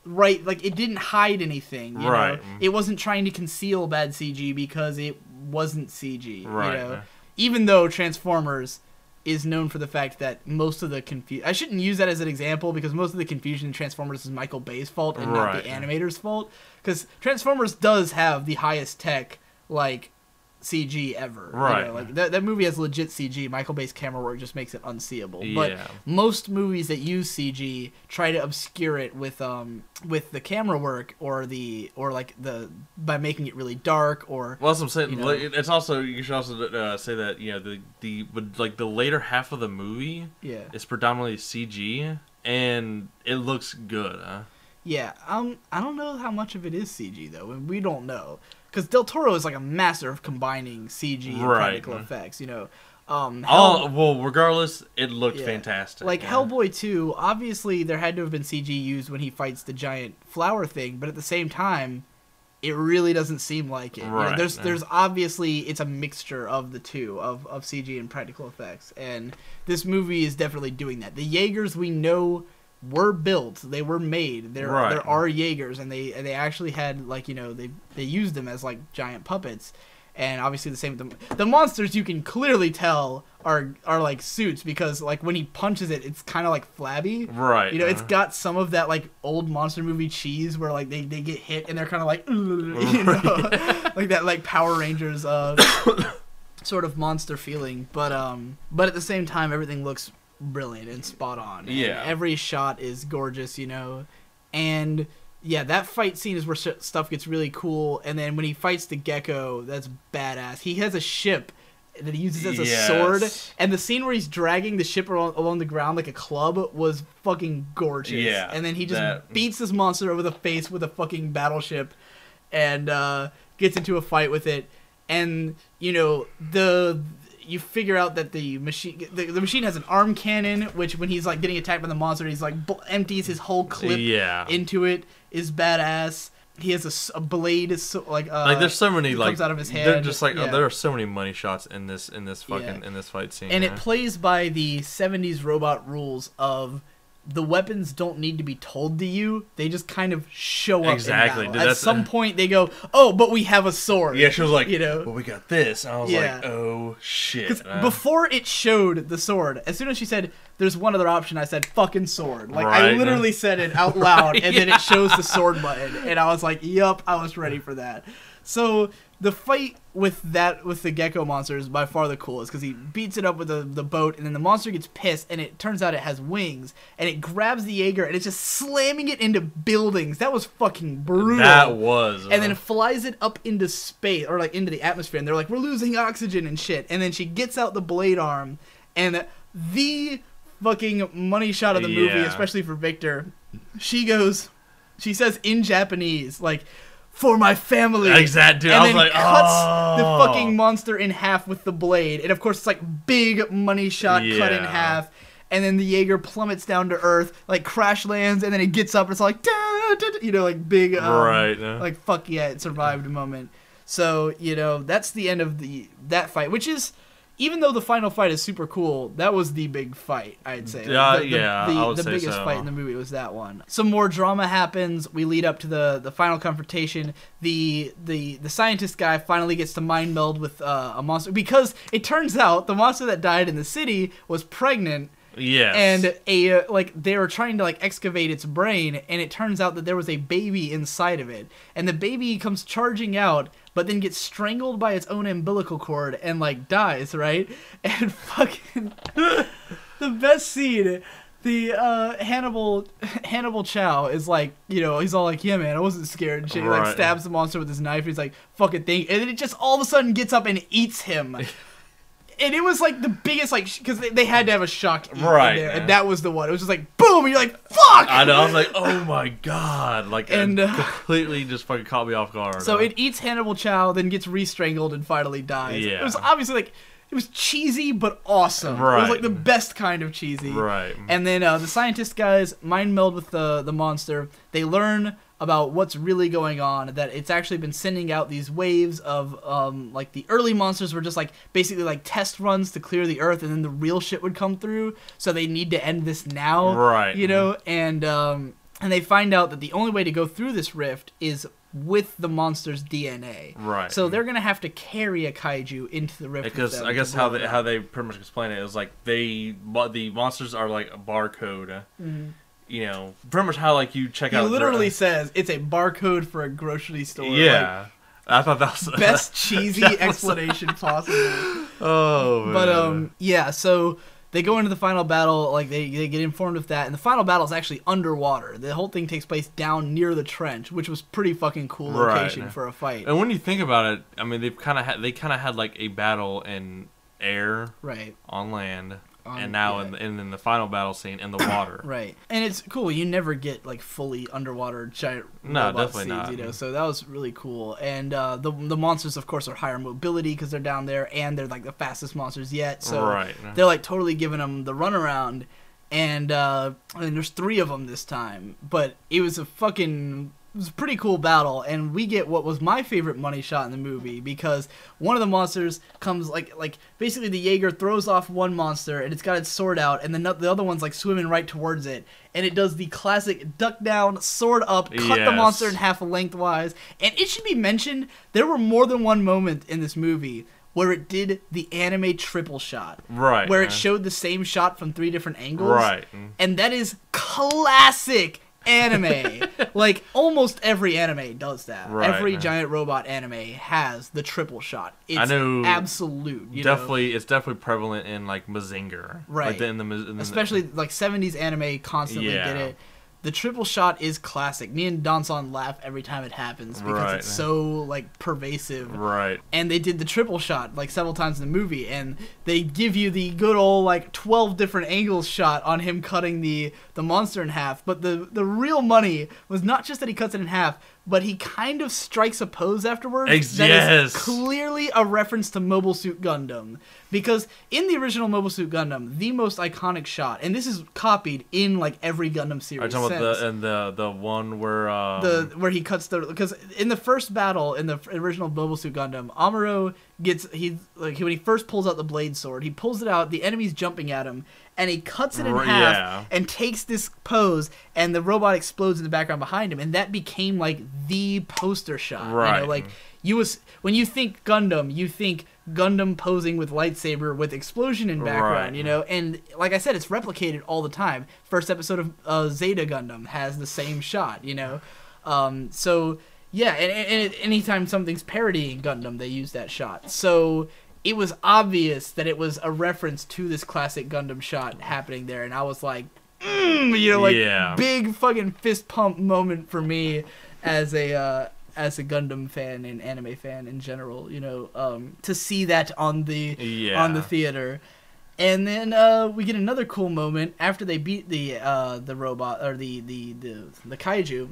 S1: like it didn't hide anything. You know? It wasn't trying to conceal bad CG because it wasn't CG.
S2: Right.
S1: Even though Transformers is known for the fact that most of the confusion... I shouldn't use that as an example because most of the confusion in Transformers is Michael Bay's fault and not the animator's fault. Because Transformers does have the highest tech, like, CG ever.
S2: Right.
S1: Like that movie has legit CG. Michael Bay's camera work just makes it unseeable.
S2: Yeah.
S1: But most movies that use CG try to obscure it with the camera work by making it really dark or.
S2: Well, that's what I'm saying. It's also, you should also say that the later half of the movie is predominantly CG and it looks good.
S1: Yeah, I don't know how much of it is CG though, and we don't know. Because Del Toro is like a master of combining CG and practical effects,
S2: regardless, it looked fantastic.
S1: Like Hellboy 2, obviously there had to have been CG used when he fights the giant flower thing, but at the same time, it really doesn't seem like it.
S2: Right.
S1: There's obviously, it's a mixture of the two, of CG and practical effects, and this movie is definitely doing that. The Jaegers, we know were built, they were made. There are Jaegers, and they actually had like they used them as like giant puppets. And obviously the same with the monsters. You can clearly tell are like suits because like when he punches it, it's kind of like flabby.
S2: Right.
S1: It's got some of that like old monster movie cheese where like they get hit and they're kind of like like that like Power Rangers sort of monster feeling. But at the same time, everything looks brilliant and spot on.
S2: Yeah.
S1: And every shot is gorgeous. And. Yeah, that fight scene is where stuff gets really cool, and then when he fights the gecko, that's badass. He has a ship that he uses as a sword, and the scene where he's dragging the ship along the ground like a club was fucking gorgeous.
S2: Yeah,
S1: and then he just beats this monster over the face with a fucking battleship, and gets into a fight with it, and you figure out that the machine has an arm cannon, which when he's like getting attacked by the monster, he's like empties his whole clip into it. Is badass. He has a blade. Like
S2: there's so many like
S1: comes out of his hand.
S2: They're just like there are so many money shots in this fight scene.
S1: And it plays by the 70s robot rules of the weapons don't need to be told to you. They just kind of show up.
S2: Exactly.
S1: Dude, at some point they go, "Oh, but we have a sword."
S2: Yeah, she was like, "Well, we got this." And I was like, "Oh shit!"
S1: Before it showed the sword, as soon as she said, "There's one other option," I said, "Fucking sword!" Like I literally said it out loud, and then it shows the sword button, and I was like, "Yup, I was ready for that." So the fight with the gecko monster is by far the coolest because he beats it up with the boat, and then the monster gets pissed, and it turns out it has wings, and it grabs the Jaeger, and it's just slamming it into buildings. That was fucking brutal.
S2: That was.
S1: And then it flies it up into space, or like into the atmosphere, and they're like, "We're losing oxygen and shit." And then she gets out the blade arm, and the fucking money shot of the movie, especially for Victor, she says in Japanese, like, "For my family."
S2: Exactly, dude.
S1: And
S2: I was
S1: then
S2: like,
S1: cuts the fucking monster in half with the blade. And of course it's like big money shot cut in half. And then the Jaeger plummets down to earth, like crash lands, and then it gets up and it's like, da, da, da, like big, like fuck yeah, it survived a moment. So, that's the end of that fight, which is, even though the final fight is super cool, that was the big fight, I'd say.
S2: I would
S1: the
S2: say
S1: biggest
S2: so.
S1: fight in the movie was that one. Some more drama happens. We lead up to the final confrontation. The scientist guy finally gets to mind meld with a monster, because it turns out the monster that died in the city was pregnant.
S2: Yes.
S1: And they were trying to like excavate its brain, and it turns out that there was a baby inside of it, and the baby comes charging out, but then gets strangled by its own umbilical cord and like dies, right? And fucking the best scene, the Hannibal Chow is like, he's all like, "Yeah, man, I wasn't scared," and shit. He like stabs the monster with his knife. He's like, "Fucking thing," and then it just all of a sudden gets up and eats him. And it was like the biggest, like, because they had to have a shock in there, and that was the one. It was just like boom, and you're like, "Fuck!"
S2: I know. I was like, "Oh my god!" Like, and completely just fucking caught me off guard.
S1: So it eats Hannibal Chow, then gets re-strangled, and finally dies.
S2: Yeah.
S1: It was obviously like, it was cheesy but awesome. Right. It was like the best kind of cheesy.
S2: Right.
S1: And then the scientist guys mind meld with the monster. They learn about what's really going on, that it's actually been sending out these waves of like the early monsters were just like basically like test runs to clear the earth, and then the real shit would come through, so they need to end this now,
S2: right?
S1: And they find out that the only way to go through this rift is with the monster's DNA,
S2: right?
S1: So they're gonna have to carry a kaiju into the rift,
S2: because I guess how they pretty much explain it is like the monsters are like a barcode. Mm-hmm. Pretty much how like you check out.
S1: He literally says it's a barcode for a grocery store.
S2: Yeah,
S1: like,
S2: I thought that was the
S1: best cheesy explanation possible.
S2: Oh, man.
S1: But so they go into the final battle. Like they get informed of that, and the final battle is actually underwater. The whole thing takes place down near the trench, which was pretty fucking cool location for a fight.
S2: And when you think about it, I mean, they kind of had like a battle in air,
S1: right, on
S2: land. And now in the final battle scene in the water.
S1: Right. And it's cool. You never get like fully underwater giant
S2: definitely
S1: scenes,
S2: not.
S1: So that was really cool. And the monsters, of course, are higher mobility because they're down there, and they're like the fastest monsters yet. So they're like totally giving them the runaround. And there's 3 of them this time. But it was a fucking was a pretty cool battle, and we get what was my favorite money shot in the movie, because one of the monsters comes like basically the Jaeger throws off one monster and it's got its sword out, and then the other one's like swimming right towards it, and it does the classic duck down, sword up, cut the monster in half lengthwise. And it should be mentioned, there were more than one moment in this movie where it did the anime triple shot.
S2: Right.
S1: Where it showed the same shot from 3 different angles.
S2: Right.
S1: And that is classic anime. Like, almost every anime does that.
S2: Right.
S1: Every Giant Robot anime has the triple shot. It's
S2: I know
S1: absolute.
S2: It's definitely prevalent in, like, Mazinger.
S1: Right.
S2: Like
S1: especially, like, 70s anime constantly did it. The triple shot is classic. Me and Donson laugh every time it happens because it's so, like, pervasive.
S2: Right.
S1: And they did the triple shot, like, several times in the movie, and they give you the good old, like, 12 different angles shot on him cutting the monster in half. But the real money was not just that he cuts it in half, but he kind of strikes a pose afterwards that is clearly a reference to Mobile Suit Gundam. Because in the original Mobile Suit Gundam, the most iconic shot, and this is copied in, like, every Gundam series.
S2: Are you talking about the one where
S1: where he cuts because in the first battle in the original Mobile Suit Gundam, Amuro when he first pulls out the blade sword, he pulls it out, the enemy's jumping at him, and he cuts it in half and takes this pose, and the robot explodes in the background behind him, and that became, like, the poster shot.
S2: Right.
S1: You know, like, when you think Gundam, you think Gundam posing with lightsaber with explosion in background, you know? And like I said, it's replicated all the time. First episode of Zeta Gundam has the same shot, you know? So, yeah, and anytime something's parodying Gundam, they use that shot. So it was obvious that it was a reference to this classic Gundam shot happening there, and I was like, you know, like, big fucking fist pump moment for me as a Gundam fan and anime fan in general, you know, to see that on the theater. And then we get another cool moment after they beat the robot, or the kaiju.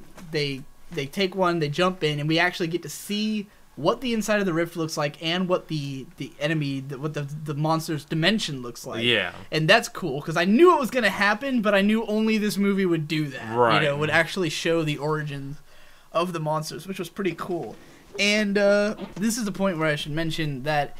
S1: They take one, they jump in, and we actually get to see what the inside of the rift looks like, and what the enemy, what the monster's dimension looks like. Yeah. And that's cool, because I knew it was going to happen, but I knew only this movie would do that. Right. You know, would actually show the origins of the monsters, which was pretty cool. And this is the point where I should mention that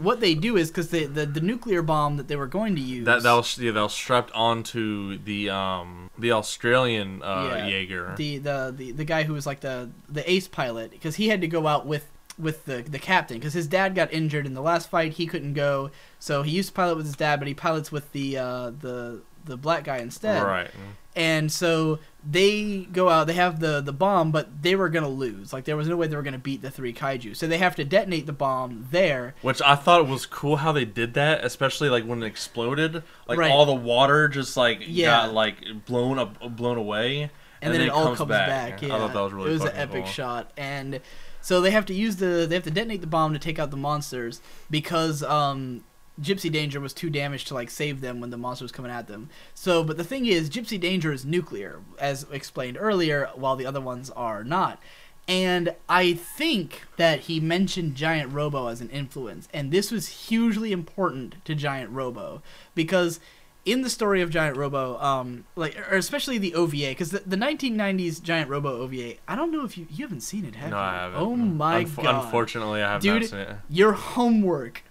S1: what they do is, because the nuclear bomb that they were going to use, that was strapped onto the Australian Jaeger, the guy who was like the ace pilot, because he had to go out with the captain, because his dad got injured in the last fight. He couldn't go, so he used to pilot with his dad, but he pilots with the black guy instead. Right. And so they go out, they have the bomb, but they were going to lose. Like, there was no way they were going to beat the 3 kaiju. So they have to detonate the bomb there. Which I thought was cool how they did that, especially, like, when it exploded. Like, all the water just, like, got, like, blown away. And then it all comes back. Yeah. I thought that was really cool. It was an epic shot. And so they have to detonate the bomb to take out the monsters, because Gypsy Danger was too damaged to, like, save them when the monster was coming at them. So, but the thing is, Gypsy Danger is nuclear, as explained earlier, while the other ones are not. And I think that he mentioned Giant Robo as an influence, and this was hugely important to Giant Robo, because in the story of Giant Robo, or especially the OVA, because the 1990s Giant Robo OVA, I don't know if you haven't seen it, have you? No, I haven't. Oh my god. Unfortunately, I have not seen it. Your homework.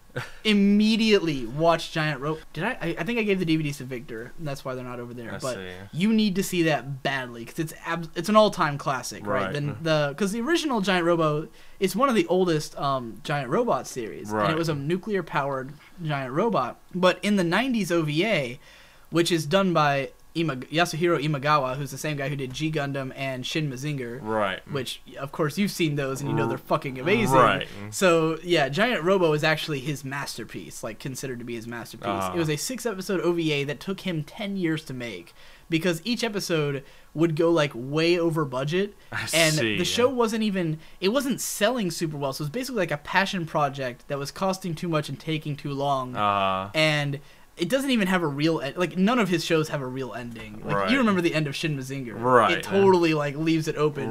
S1: Immediately watch Giant Robo. I think I gave the DVDs to Victor, and that's why they're not over there. But you need to see that badly, because it's an all-time classic, right? Because the original Giant Robo, it's one of the oldest Giant Robot series, and it was a nuclear-powered giant robot. But in the 90s OVA, which is done by Yasuhiro Imagawa, who's the same guy who did G Gundam and Shin Mazinger, right? Which, of course, you've seen those and you know they're fucking amazing, right? So yeah, Giant Robo is actually his masterpiece, like, considered to be his masterpiece. It was a 6-episode OVA that took him 10 years to make, because each episode would go, like, way over budget, and the show wasn't selling super well, so it was basically like a passion project that was costing too much and taking too long, and it doesn't even have a real like, none of his shows have a real ending. Like, you remember the end of Shin Mazinger. Right. It totally, like, leaves it open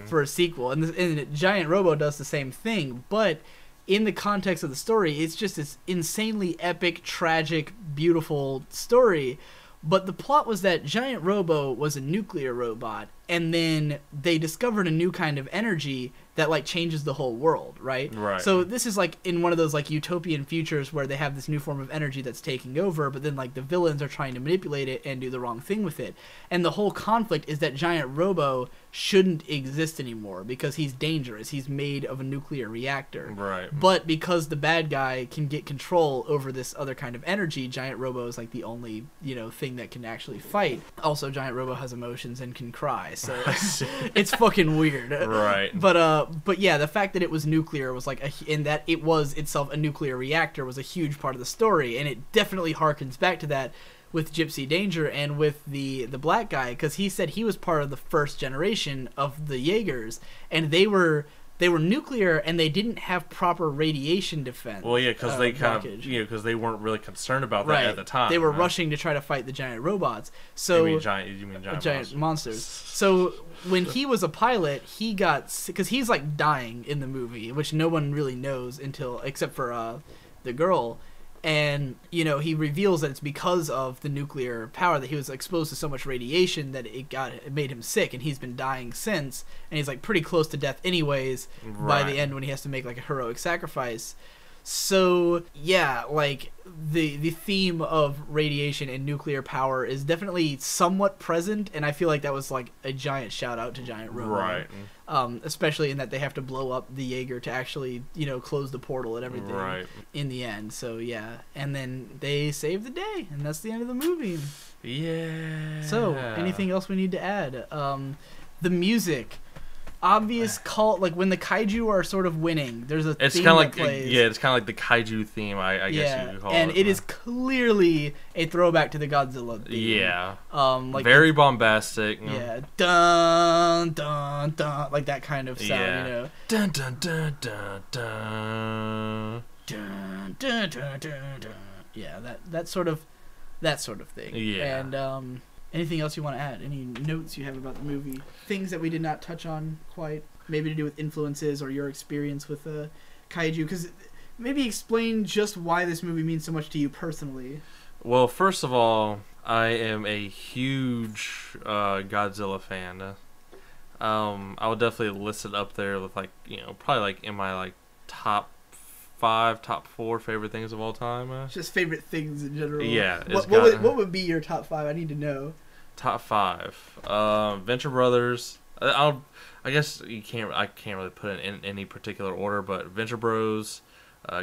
S1: for a sequel. And Giant Robo does the same thing, but in the context of the story, it's just this insanely epic, tragic, beautiful story. But the plot was that Giant Robo was a nuclear robot, and then they discovered a new kind of energy that like changes the whole world, right?
S2: Right.
S1: So this is like in one of those like utopian futures where they have this new form of energy that's taking over, but then like the villains are trying to manipulate it and do the wrong thing with it. And the whole conflict is that Giant Robo shouldn't exist anymore because he's dangerous. He's made of a nuclear reactor.
S2: Right.
S1: But because the bad guy can get control over this other kind of energy, Giant Robo is like the only, thing that can actually fight. Also, Giant Robo has emotions and can cry, so it's fucking weird.
S2: Right.
S1: But yeah, the fact that it was nuclear was like, and that it was itself a nuclear reactor was a huge part of the story, and it definitely harkens back to that with Gypsy Danger and with the black guy, because he said he was part of the first generation of the Jaegers, and they were nuclear and they didn't have proper radiation defense.
S2: Well, yeah, because they because they weren't really concerned about that at the time.
S1: They were rushing to try to fight the giant robots. So
S2: you mean giant
S1: monsters. So when he was a pilot, he got, because he's like dying in the movie, which no one really knows except for the girl. And, he reveals that it's because of the nuclear power that he was exposed to so much radiation that it made him sick, and he's been dying since, and he's like pretty close to death anyways by the end when he has to make like a heroic sacrifice. So yeah, like the theme of radiation and nuclear power is definitely somewhat present, and I feel like that was like a giant shout out to Giant Robo.
S2: Right.
S1: Especially in that they have to blow up the Jaeger to actually, close the portal and everything in the end. So yeah, and then they save the day, and that's the end of the movie.
S2: Yeah.
S1: So anything else we need to add? The music. Obvious cult, like when the kaiju are sort of winning, there's a theme that plays.
S2: It's kind of like the kaiju theme, I guess you could call it.
S1: And it is clearly a throwback to the Godzilla theme.
S2: Yeah.
S1: Like
S2: very bombastic.
S1: Yeah. Dun dun dun, like that kind of sound,
S2: Dun dun dun dun dun.
S1: Dun dun dun dun dun. Yeah, that sort of thing.
S2: Yeah.
S1: And anything else you want to add? Any notes you have about the movie? Things that we did not touch on quite? Maybe to do with influences or your experience with kaiju? Because maybe explain just why this movie means so much to you personally.
S2: Well, first of all, I am a huge Godzilla fan. I would definitely list it up there with probably like in my like top 5, top 4 favorite things of all time.
S1: Just favorite things in general.
S2: Yeah.
S1: What would be your top 5? I need to know.
S2: Top 5. Venture Brothers. I guess I can't really put it in any particular order, but Venture Bros,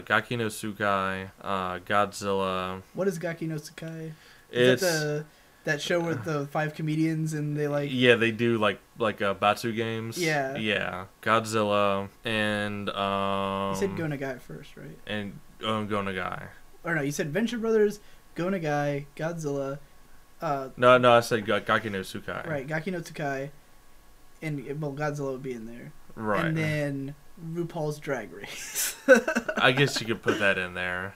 S2: Gaki no Tsukai, Godzilla.
S1: What is Gaki no Tsukai? Is that show with the 5 comedians and they like...
S2: Yeah, they do like Batsu games.
S1: Yeah.
S2: Yeah. Godzilla and...
S1: You said Go Nagai first, right?
S2: And Go Nagai.
S1: Or no, you said Venture Brothers, Go Nagai, Godzilla...
S2: No, I said Gaki no Tsukai.
S1: Right, Gaki no Tsukai, and Godzilla would be in there.
S2: Right.
S1: And then RuPaul's Drag Race.
S2: I guess you could put that in there.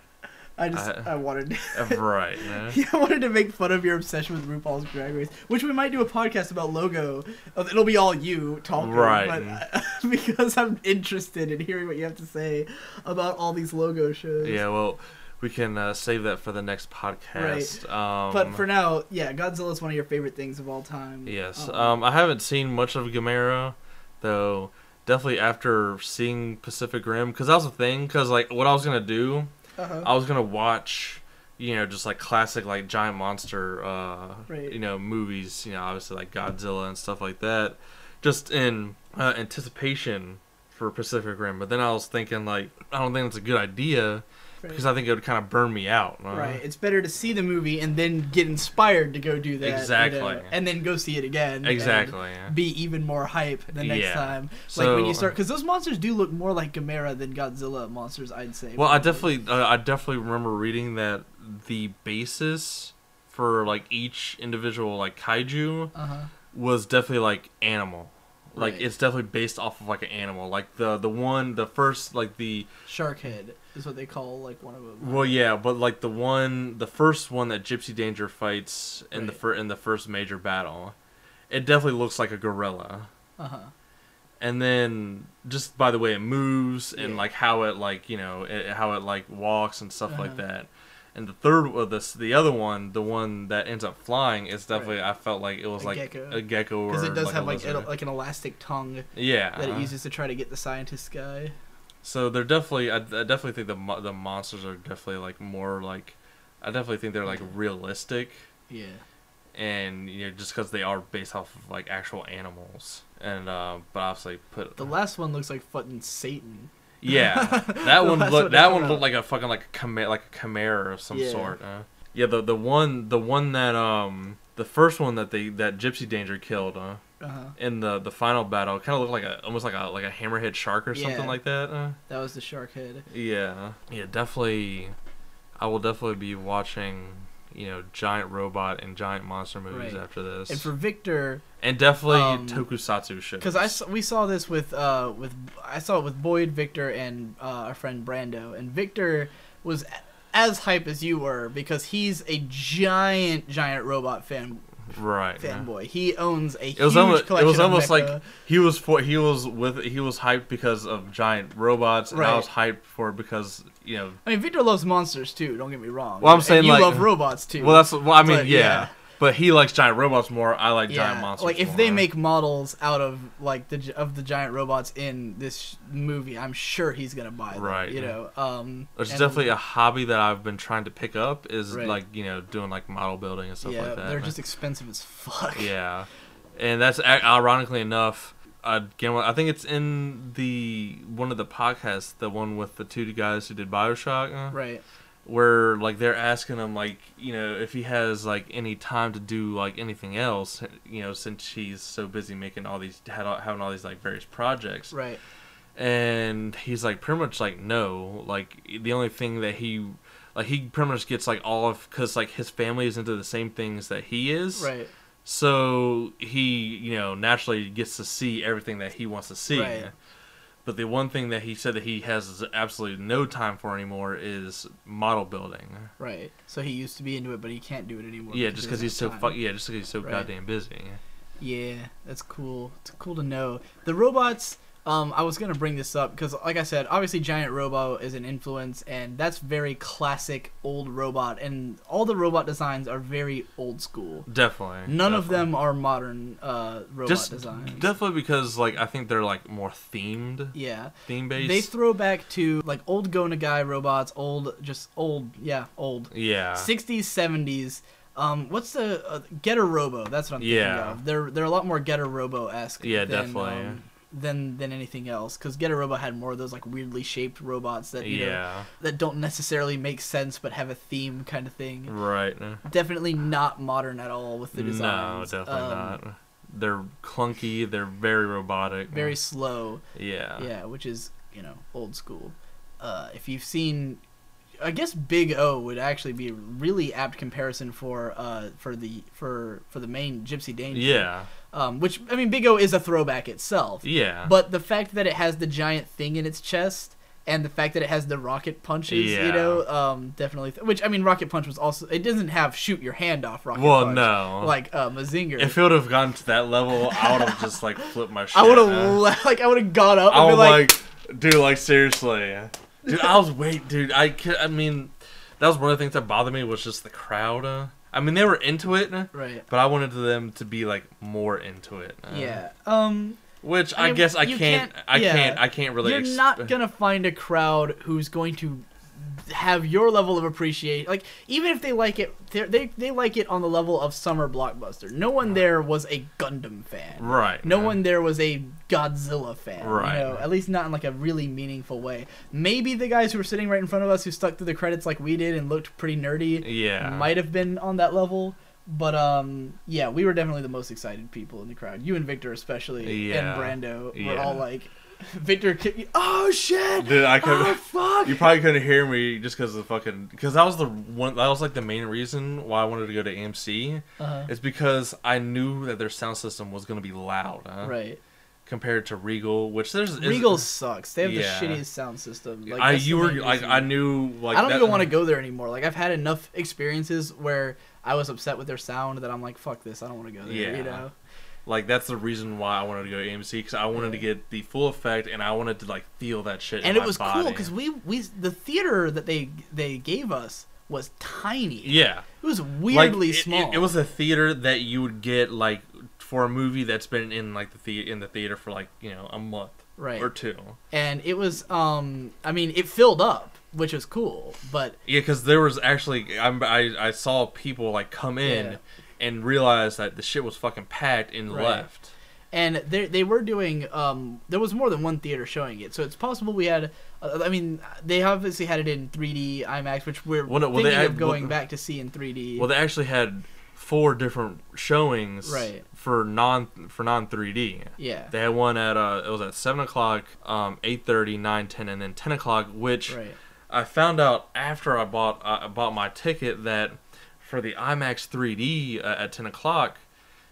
S1: I wanted
S2: right.
S1: Yeah, I wanted to make fun of your obsession with RuPaul's Drag Race, which we might do a podcast about logo. It'll be all you talking,
S2: right?
S1: But because I'm interested in hearing what you have to say about all these logo shows.
S2: Yeah, well, we can save that for the next podcast.
S1: Right. But for now, yeah, Godzilla is one of your favorite things of all time.
S2: Yes. I haven't seen much of Gamera, though. Definitely after seeing Pacific Rim, because that was a thing. Because like what I was gonna do. I was gonna watch, just like classic like giant monster, movies. Obviously like Godzilla and stuff like that, just in anticipation for Pacific Rim. But then I was thinking like I don't think that's a good idea. Right. Because I think it would kind of burn me out.
S1: Right. It's better to see the movie and then get inspired to go do that.
S2: Exactly.
S1: And then go see it again.
S2: Exactly.
S1: Be even more hype the next time. So, like when you start, because those monsters do look more like Gamera than Godzilla monsters, I'd say.
S2: Well, I definitely remember reading that the basis for like each individual like kaiju was definitely like animal. Like it's definitely based off of like an animal. Like the first like the
S1: shark head is what they call like one of them.
S2: Well, yeah, but like the first one that Gypsy Danger fights in the first major battle, it definitely looks like a gorilla. And then just by the way it moves and like how it like how it like walks and stuff like that. And the other one, the one that ends up flying, is definitely, I felt like it was like a gecko,
S1: because it does
S2: like
S1: have like an elastic tongue.
S2: Yeah,
S1: that it uses to try to get the scientist guy.
S2: So they're definitely, I definitely think the monsters are definitely like more like, I definitely think they're like realistic.
S1: Yeah.
S2: And just because they are based off of like actual animals, and but obviously
S1: the last one looks like fucking Satan.
S2: Yeah, that one looked like a fucking like a chimera of some sort. Yeah, the one that the first one that Gypsy Danger killed in the final battle kind of looked like almost like a hammerhead shark or something like that.
S1: That was the shark head.
S2: Yeah, definitely. I will definitely be watching, giant robot and giant monster movies after this.
S1: And for Victor,
S2: and definitely tokusatsu shit.
S1: Because we saw this with Boyd, Victor, and our friend Brando, and Victor was as hype as you were because he's a giant robot fanboy. He owns a huge collection. It was almost like
S2: he was hyped because of giant robots, and I was hyped for it because I
S1: mean, Victor loves monsters too. Don't get me wrong.
S2: Well, I'm saying
S1: you love robots too.
S2: Well, I mean, yeah. But he likes giant robots more. I like giant monsters.
S1: Like if they make models out of like the giant robots in this movie, I'm sure he's gonna buy them.
S2: Right.
S1: There's
S2: definitely a hobby that I've been trying to pick up is like doing like model building and stuff like that.
S1: They're just expensive as fuck.
S2: Yeah, and that's ironically enough. I think it's in one of the podcasts, the one with the two guys who did BioShock.
S1: Right.
S2: Where like they're asking him like if he has like any time to do like anything else since he's so busy making having all these like various projects,
S1: right?
S2: And he's like pretty much like no, like the only thing that he pretty much gets like all of, because like his family is into the same things that he is,
S1: right?
S2: So he naturally gets to see everything that he wants to see.
S1: Right.
S2: But the one thing that he said that he has absolutely no time for anymore is model building.
S1: Right. So he used to be into it, but he can't do it anymore.
S2: Yeah, just because he's so goddamn busy.
S1: Yeah, that's cool. It's cool to know. The robots. I was gonna bring this up because, like I said, obviously Giant Robo is an influence, and that's very classic old robot, and all the robot designs are very old school.
S2: Definitely.
S1: None of them are modern robot designs.
S2: Definitely because like I think they're like more themed.
S1: Yeah.
S2: Theme based.
S1: They throw back to like old Go Nagai robots, old. Yeah. 60s, 70s. What's the Getter Robo? That's what I'm thinking of. They're a lot more Getter Robo-esque.
S2: Yeah, definitely.
S1: Than anything else, because Getter Robo had more of those like weirdly shaped robots that that don't necessarily make sense but have a theme kind of thing.
S2: Right.
S1: Definitely not modern at all with the designs.
S2: No, definitely not. They're clunky. They're very robotic.
S1: Very slow.
S2: Yeah.
S1: Yeah, which is old school. If you've seen, I guess Big O would actually be a really apt comparison for the main Gypsy Danger.
S2: Yeah.
S1: Which, I mean, Big O is a throwback itself.
S2: Yeah.
S1: But the fact that it has the giant thing in its chest, and the fact that it has the rocket punches, definitely. Which, I mean, Rocket Punch was also. It doesn't have shoot your hand off Rocket Punch.
S2: Well, no.
S1: Like Mazinger.
S2: If it would have gotten to that level, I would have just like flipped my shit.
S1: I would have got up and been like,
S2: dude, like seriously, dude. I mean, that was one of the things that bothered me was just the crowd. I mean, they were into it,
S1: right?
S2: But I wanted them to be like more into it.
S1: Yeah.
S2: Which I guess I can't really.
S1: You're not gonna find a crowd who's going to have your level of appreciation. Like, even if they like it, they like it on the level of summer blockbuster. No one there was a Gundam fan.
S2: Right.
S1: No one there was a Godzilla fan.
S2: Right.
S1: At least not in like a really meaningful way. Maybe the guys who were sitting right in front of us who stuck through the credits like we did and looked pretty nerdy might have been on that level. But we were definitely the most excited people in the crowd. You and Victor especially, and Brando were all like, Victor kicked me. Oh shit!
S2: Dude,
S1: oh fuck!
S2: You probably couldn't hear me just because of because that was the main reason why I wanted to go to AMC. It's because I knew that their sound system was going to be loud.
S1: Right.
S2: Compared to Regal, which
S1: Regal sucks. They have the shittiest sound system. Like,
S2: I knew like
S1: I don't even want to go there anymore. Like, I've had enough experiences where I was upset with their sound that I'm like, fuck this, I don't want to go there.
S2: Yeah. Like, that's the reason why I wanted to go to AMC, because I wanted to get the full effect, and I wanted to like feel that shit.
S1: And
S2: in
S1: it was
S2: my body.
S1: cool because we the theater that they gave us was tiny.
S2: Yeah.
S1: It was weirdly small.
S2: It was a theater that you would get, like, for a movie that's been in, like, in the theater for, like, you know, a month.
S1: Right.
S2: Or two.
S1: And it was, I mean, it filled up, which was cool, but...
S2: Yeah, because there was actually... I saw people, like, come in and realize that the shit was fucking packed and left.
S1: And they were doing... there was more than one theater showing it, so it's possible we had... I mean, they obviously had it in 3D IMAX, which we're thinking of going back to see in 3D.
S2: Well, they actually had 4 different showings for non 3D.
S1: Yeah.
S2: They had one at it was at 7 o'clock, 8:30, 9, 10, and then 10 o'clock. Which I found out after I bought my ticket that for the IMAX 3D at 10 o'clock,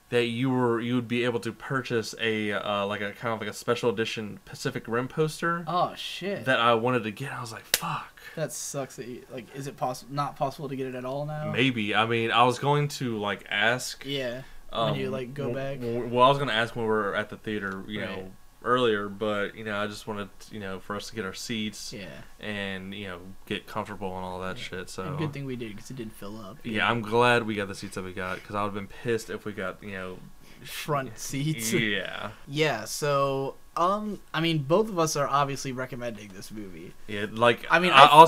S2: that you would be able to purchase a like a kind of like a special edition Pacific Rim poster.
S1: Oh shit!
S2: That I wanted to get. I was like, fuck.
S1: That sucks. That like, is it not possible to get it at all now?
S2: Maybe. I mean, I was going to like ask.
S1: Yeah. When you like go back.
S2: Well, I was going to ask when we were at the theater, you know, earlier, but you know, I just wanted, you know, for us to get our seats.
S1: Yeah. And
S2: you know, get comfortable and all that shit. So.
S1: And good thing we did because it did fill up.
S2: Yeah, I'm glad we got the seats that we got because I would have been pissed if we got, you know,
S1: front seats.
S2: Yeah.
S1: Yeah. So. I mean, both of us are obviously recommending this movie.
S2: Yeah, like
S1: I mean, I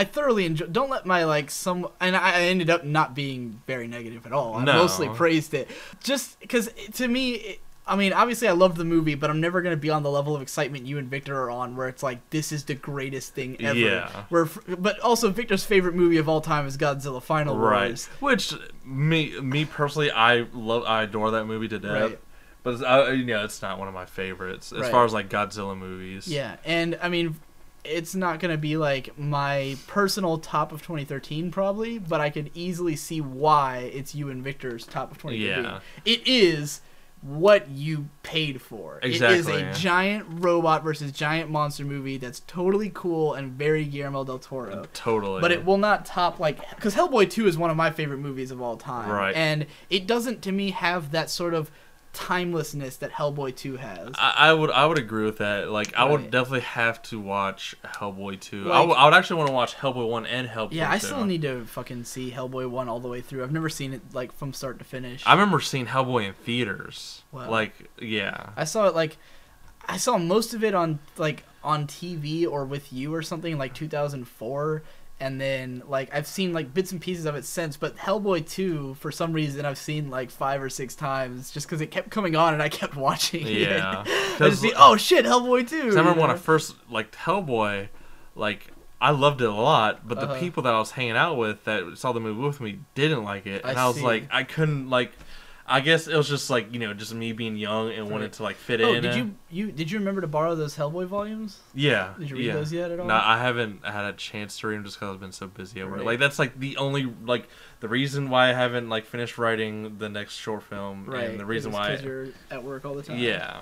S1: thoroughly enjoy. Don't let my and I ended up not being very negative at all. I mostly praised it, just because to me, I mean, obviously I love the movie, but I'm never gonna be on the level of excitement you and Victor are on, where it's like this is the greatest thing ever. Yeah. But also Victor's favorite movie of all time is Godzilla Final Wars.
S2: Which me personally, I adore that movie to death.
S1: Right.
S2: But you know, it's not one of my favorites as far as like Godzilla movies.
S1: Yeah, and I mean, it's not gonna be like my personal top of 2013 probably, but I could easily see why it's you and Victor's top of 2013. Yeah. It is what you paid for. Exactly. It is a giant robot versus giant monster movie that's totally cool and very Guillermo Del Toro.
S2: Totally.
S1: But it will not top because Hellboy 2 is one of my favorite movies of all time.
S2: Right.
S1: And it doesn't to me have that sort of timelessness that Hellboy 2 has.
S2: I would agree with that. Like, I would definitely have to watch Hellboy 2. I would actually want to watch Hellboy 1 and Hellboy 2.
S1: Yeah, I still need to fucking see Hellboy 1 all the way through. I've never seen it, like, from start to finish.
S2: I remember seeing Hellboy in theaters.
S1: Wow.
S2: Like, yeah.
S1: I saw most of it on TV or with you or something in, like, 2004. And then, like, I've seen, like, bits and pieces of it since. But Hellboy 2, for some reason, I've seen, like, 5 or 6 times. Just because it kept coming on and I kept watching it.
S2: Yeah.
S1: I just see, oh, shit, Hellboy 2.
S2: I remember when I first liked Hellboy, like, I loved it a lot. But the people that I was hanging out with that saw the movie with me didn't like it. And I was like, I couldn't, like... I guess it was just like, you know, just me being young and wanted to like fit in.
S1: Did you remember to borrow those Hellboy volumes?
S2: Yeah.
S1: Did you read those yet at all?
S2: No, I haven't had a chance to read them just because I've been so busy at work. Like that's like the only like the reason why I haven't like finished writing the next short film, and the reason why
S1: because you're at work all the time.
S2: Yeah.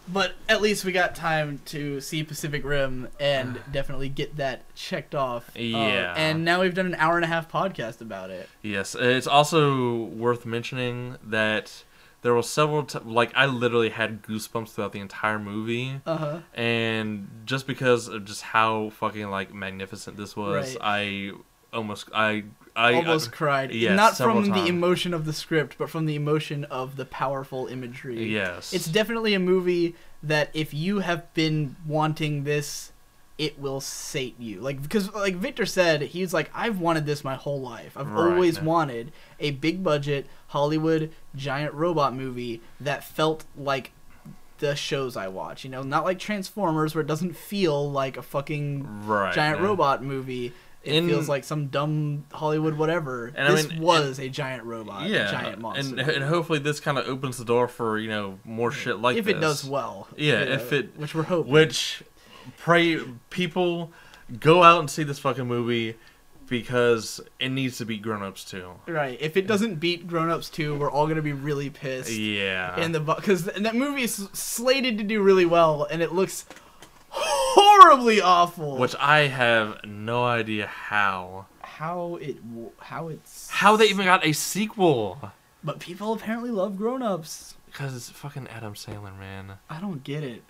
S1: But at least we got time to see Pacific Rim and definitely get that checked off.
S2: Yeah.
S1: And now we've done an hour-and-a-half podcast about it.
S2: Yes. It's also worth mentioning that there were several... like, I literally had goosebumps throughout the entire movie.
S1: Uh-huh.
S2: And just because of just how fucking, like, magnificent this was, I almost
S1: cried.
S2: Yes,
S1: not from the emotion of the script, but from the emotion of the powerful imagery.
S2: Yes.
S1: It's definitely a movie that if you have been wanting this, it will sate you. Like, because like Victor said, he's like, I've wanted this my whole life. I've always wanted a big budget Hollywood giant robot movie that felt like the shows I watch, you know, not like Transformers where it doesn't feel like a fucking giant robot movie. It feels like some dumb Hollywood whatever. And this was a giant robot, a giant monster.
S2: And hopefully this kind of opens the door for, you know, more shit like this.
S1: If it does well.
S2: Yeah, if it...
S1: Which we're hoping.
S2: Which, people, go out and see this fucking movie because it needs to beat Grown Ups 2.
S1: Right. If it doesn't beat Grown Ups 2, we're all going to be really pissed.
S2: Yeah.
S1: Because that movie is slated to do really well, and it looks... horribly awful.
S2: Which I have no idea how
S1: they
S2: even got a sequel.
S1: But people apparently love Grown Ups.
S2: Because it's fucking Adam Sandler, man.
S1: I don't get it.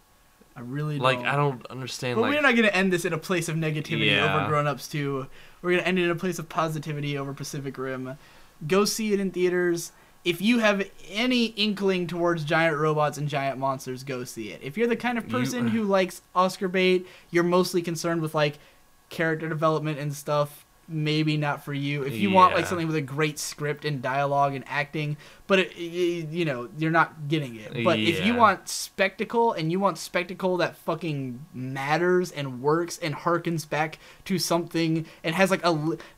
S1: I really
S2: like
S1: don't.
S2: I don't understand.
S1: But
S2: like,
S1: we're not gonna end this in a place of negativity
S2: Yeah.
S1: over Grown Ups 2. We're gonna end it in a place of positivity over Pacific Rim. Go see it in theaters. If you have any inkling towards giant robots and giant monsters, go see it. If you're the kind of person who likes Oscar bait, you're mostly concerned with like character development and stuff, maybe not for you. If you want like something with a great script and dialogue and acting, but you know, you're not getting it. But if you want spectacle, and you want spectacle that fucking matters and works and harkens back to something and has like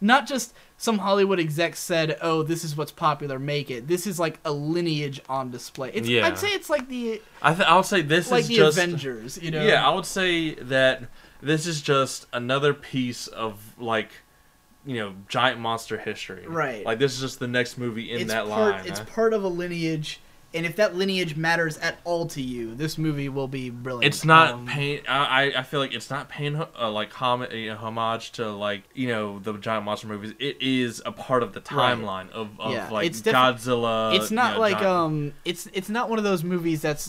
S1: not just some Hollywood exec said, "Oh, this is what's popular, make it." This is like a lineage on display. I'd say it's like the
S2: I would say this
S1: like
S2: is
S1: the
S2: just
S1: Avengers, you know.
S2: Yeah, I would say that this is just another piece of like, you know, giant monster history.
S1: Right.
S2: Like this is just the next movie in that line.
S1: It's part of a lineage, and if that lineage matters at all to you, this movie will be brilliant.
S2: It's not paying. I feel like it's not paying like homage to like, you know, the giant monster movies. It is a part of the timeline of like
S1: it's
S2: Godzilla.
S1: It's not like
S2: giant...
S1: it's not one of those movies that's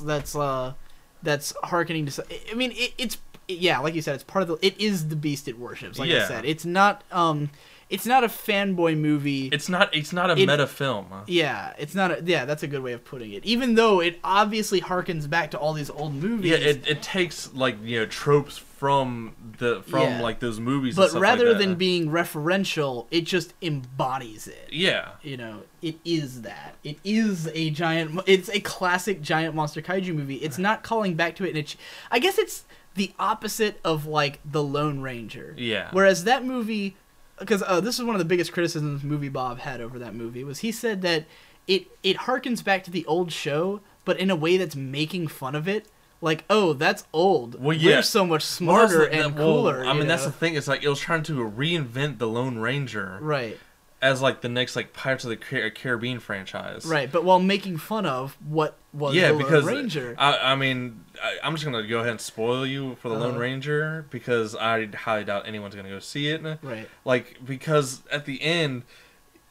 S1: hearkening to. I mean, it's like you said, it's part of the. It is the beast it worships. Like I said, it's not a fanboy movie.
S2: It's not a meta film.
S1: Yeah, it's not. That's a good way of putting it. Even though it obviously harkens back to all these old movies.
S2: Yeah, it takes like, you know, tropes from like those movies.
S1: But
S2: and stuff
S1: rather
S2: like that.
S1: than being referential, it just embodies it.
S2: Yeah,
S1: you know, it is that. It is a giant. It's a classic giant monster kaiju movie. It's not calling back to it, and I guess it's the opposite of like the Lone Ranger.
S2: Yeah.
S1: Whereas that movie. Because this is one of the biggest criticisms Movie Bob had over that movie, was he said that it harkens back to the old show, but in a way that's making fun of it. Like, oh, that's old.
S2: Well, yeah.
S1: We're so much smarter and cooler.
S2: I mean, that's the thing. It's like it was trying to reinvent the Lone Ranger.
S1: Right.
S2: As like the next like Pirates of the Caribbean franchise.
S1: Right, but while making fun of what was the Lone Ranger.
S2: I mean, I'm just going to go ahead and spoil you for the Lone Ranger, because I highly doubt anyone's going to go see it.
S1: Right.
S2: Like, because at the end,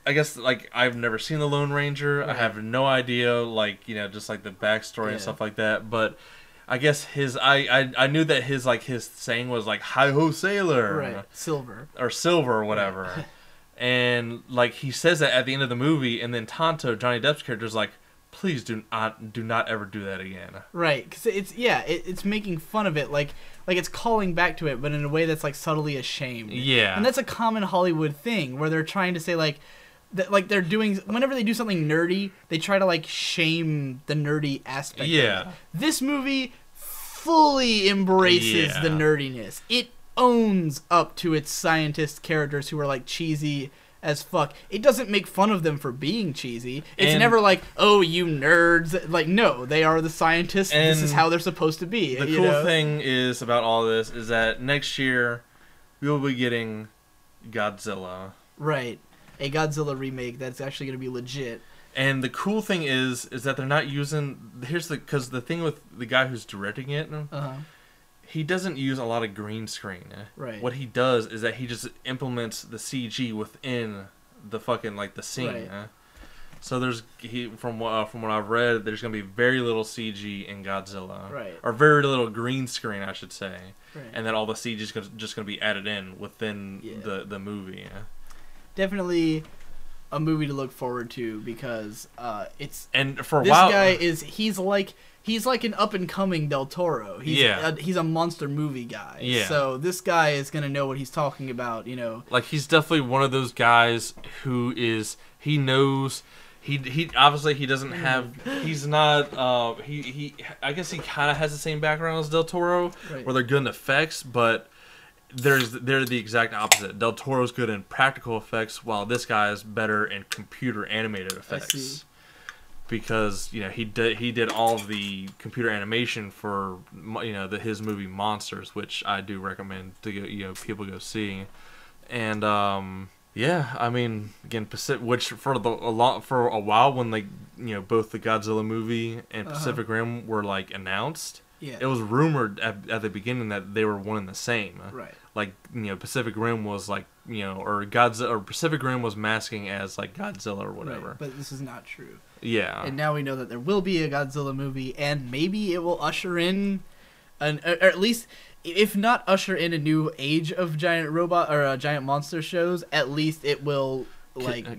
S2: I guess, like, I've never seen the Lone Ranger. Right. I have no idea, like, you know, just like the backstory and stuff like that. But I guess I knew that his saying was like, "Hi-ho, sailor."
S1: Right. Silver
S2: or whatever. Right. And like he says that at the end of the movie, and then Tonto, Johnny Depp's character, is like, "Please do not ever do that again." Right, because
S1: it's making fun of it, like it's calling back to it, but in a way that's like subtly ashamed.
S2: Yeah,
S1: and that's a common Hollywood thing where they're trying to say like that, like they're doing whenever they do something nerdy, they try to like shame the nerdy aspect.
S2: Yeah,
S1: of it. This movie fully embraces the nerdiness. It owns up to its scientist characters who are like cheesy as fuck. It doesn't make fun of them for being cheesy. It's never like, "Oh, you nerds." Like, no, they are the scientists. This is how they're supposed to be.
S2: The cool thing is about all this is that next year we will be getting Godzilla.
S1: Right. A Godzilla remake that's actually going to be legit.
S2: And the cool thing is that they're not using because the thing with the guy who's directing it, he doesn't use a lot of green screen.
S1: Right.
S2: What he does is that he just implements the CG within the fucking like the scene.
S1: Right.
S2: So from what I've read, there's gonna be very little CG in Godzilla.
S1: Right.
S2: Or very little green screen, I should say.
S1: Right.
S2: And then all the CG is just gonna be added in within the movie.
S1: Definitely a movie to look forward to, because it's
S2: for a while
S1: this guy he's like an up and coming Del Toro. He's a monster movie guy.
S2: Yeah.
S1: So this guy is gonna know what he's talking about. You know,
S2: like he's definitely one of those guys who he knows. He obviously he doesn't have. He's not. He I guess he kind of has the same background as Del Toro, where they're good in effects, but they're the exact opposite. Del Toro's good in practical effects, while this guy is better in computer animated effects.
S1: I see.
S2: Because he did all of the computer animation for his movie Monsters, which I do recommend to people go see, and I mean again which for a while when both the Godzilla movie and Pacific Rim were like announced. Yeah. It was rumored at the beginning that they were one and the same.
S1: Right.
S2: Like, Pacific Rim was like, or Godzilla, or Pacific Rim was masking as like Godzilla or whatever.
S1: Right, but this is not true.
S2: Yeah.
S1: And now we know that there will be a Godzilla movie, and maybe it will usher in or at least, if not usher in a new age of giant robot or giant monster shows, at least it will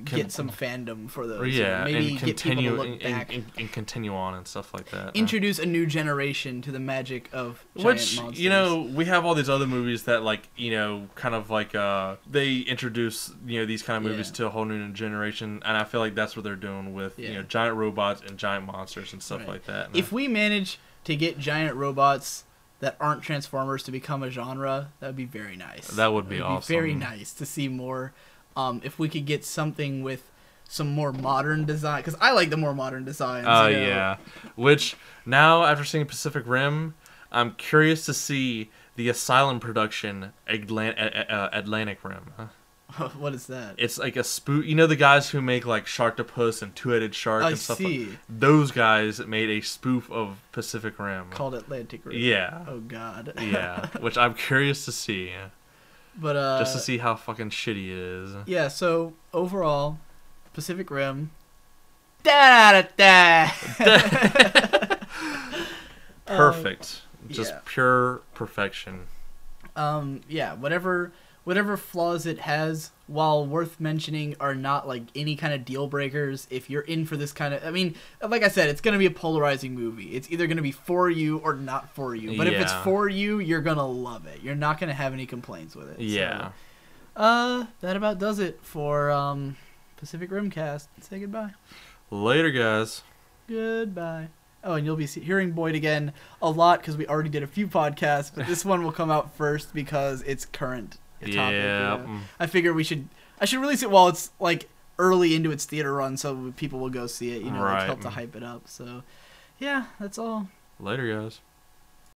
S1: get some fandom for those.
S2: Yeah,
S1: maybe
S2: and
S1: get people to look back
S2: and continue on and stuff like that.
S1: Introduce a new generation to the magic of giant monsters.
S2: You know, we have all these other movies that kind of they introduce these kind of movies to a whole new generation, and I feel like that's what they're doing with giant robots and giant monsters and stuff like that.
S1: If we manage to get giant robots that aren't Transformers to become a genre, that would be very nice.
S2: That would be awesome.
S1: Very nice to see more. If we could get something with some more modern design, because I like the more modern designs.
S2: Oh, yeah. Which, now, after seeing Pacific Rim, I'm curious to see the Asylum production Atlantic Rim.
S1: What is that?
S2: It's like a spoof. You know the guys who make like Sharktopus and Two-Headed Shark and stuff
S1: see.
S2: like those guys made a spoof of Pacific Rim.
S1: Called Atlantic Rim.
S2: Yeah.
S1: Oh, God.
S2: Yeah. Which I'm curious to see.
S1: But
S2: just to see how fucking shitty it is.
S1: Yeah, so overall, Pacific Rim. Da-da-da-da.
S2: Perfect. Just pure perfection.
S1: Yeah, whatever flaws it has, while worth mentioning, are not like any kind of deal breakers. If you're in for this kind of, I mean, like I said, it's gonna be a polarizing movie. It's either gonna be for you or not for you. But if it's for you, you're gonna love it. You're not gonna have any complaints with it.
S2: Yeah.
S1: So, that about does it for Pacific Rim cast. Say goodbye.
S2: Later, guys.
S1: Goodbye. Oh, and you'll be hearing Boyd again a lot because we already did a few podcasts, but this one will come out first because it's current. Topic, I figure I should release it while it's like early into its theater run so people will go see it, like help to hype it up. So yeah, that's all.
S2: Later, guys.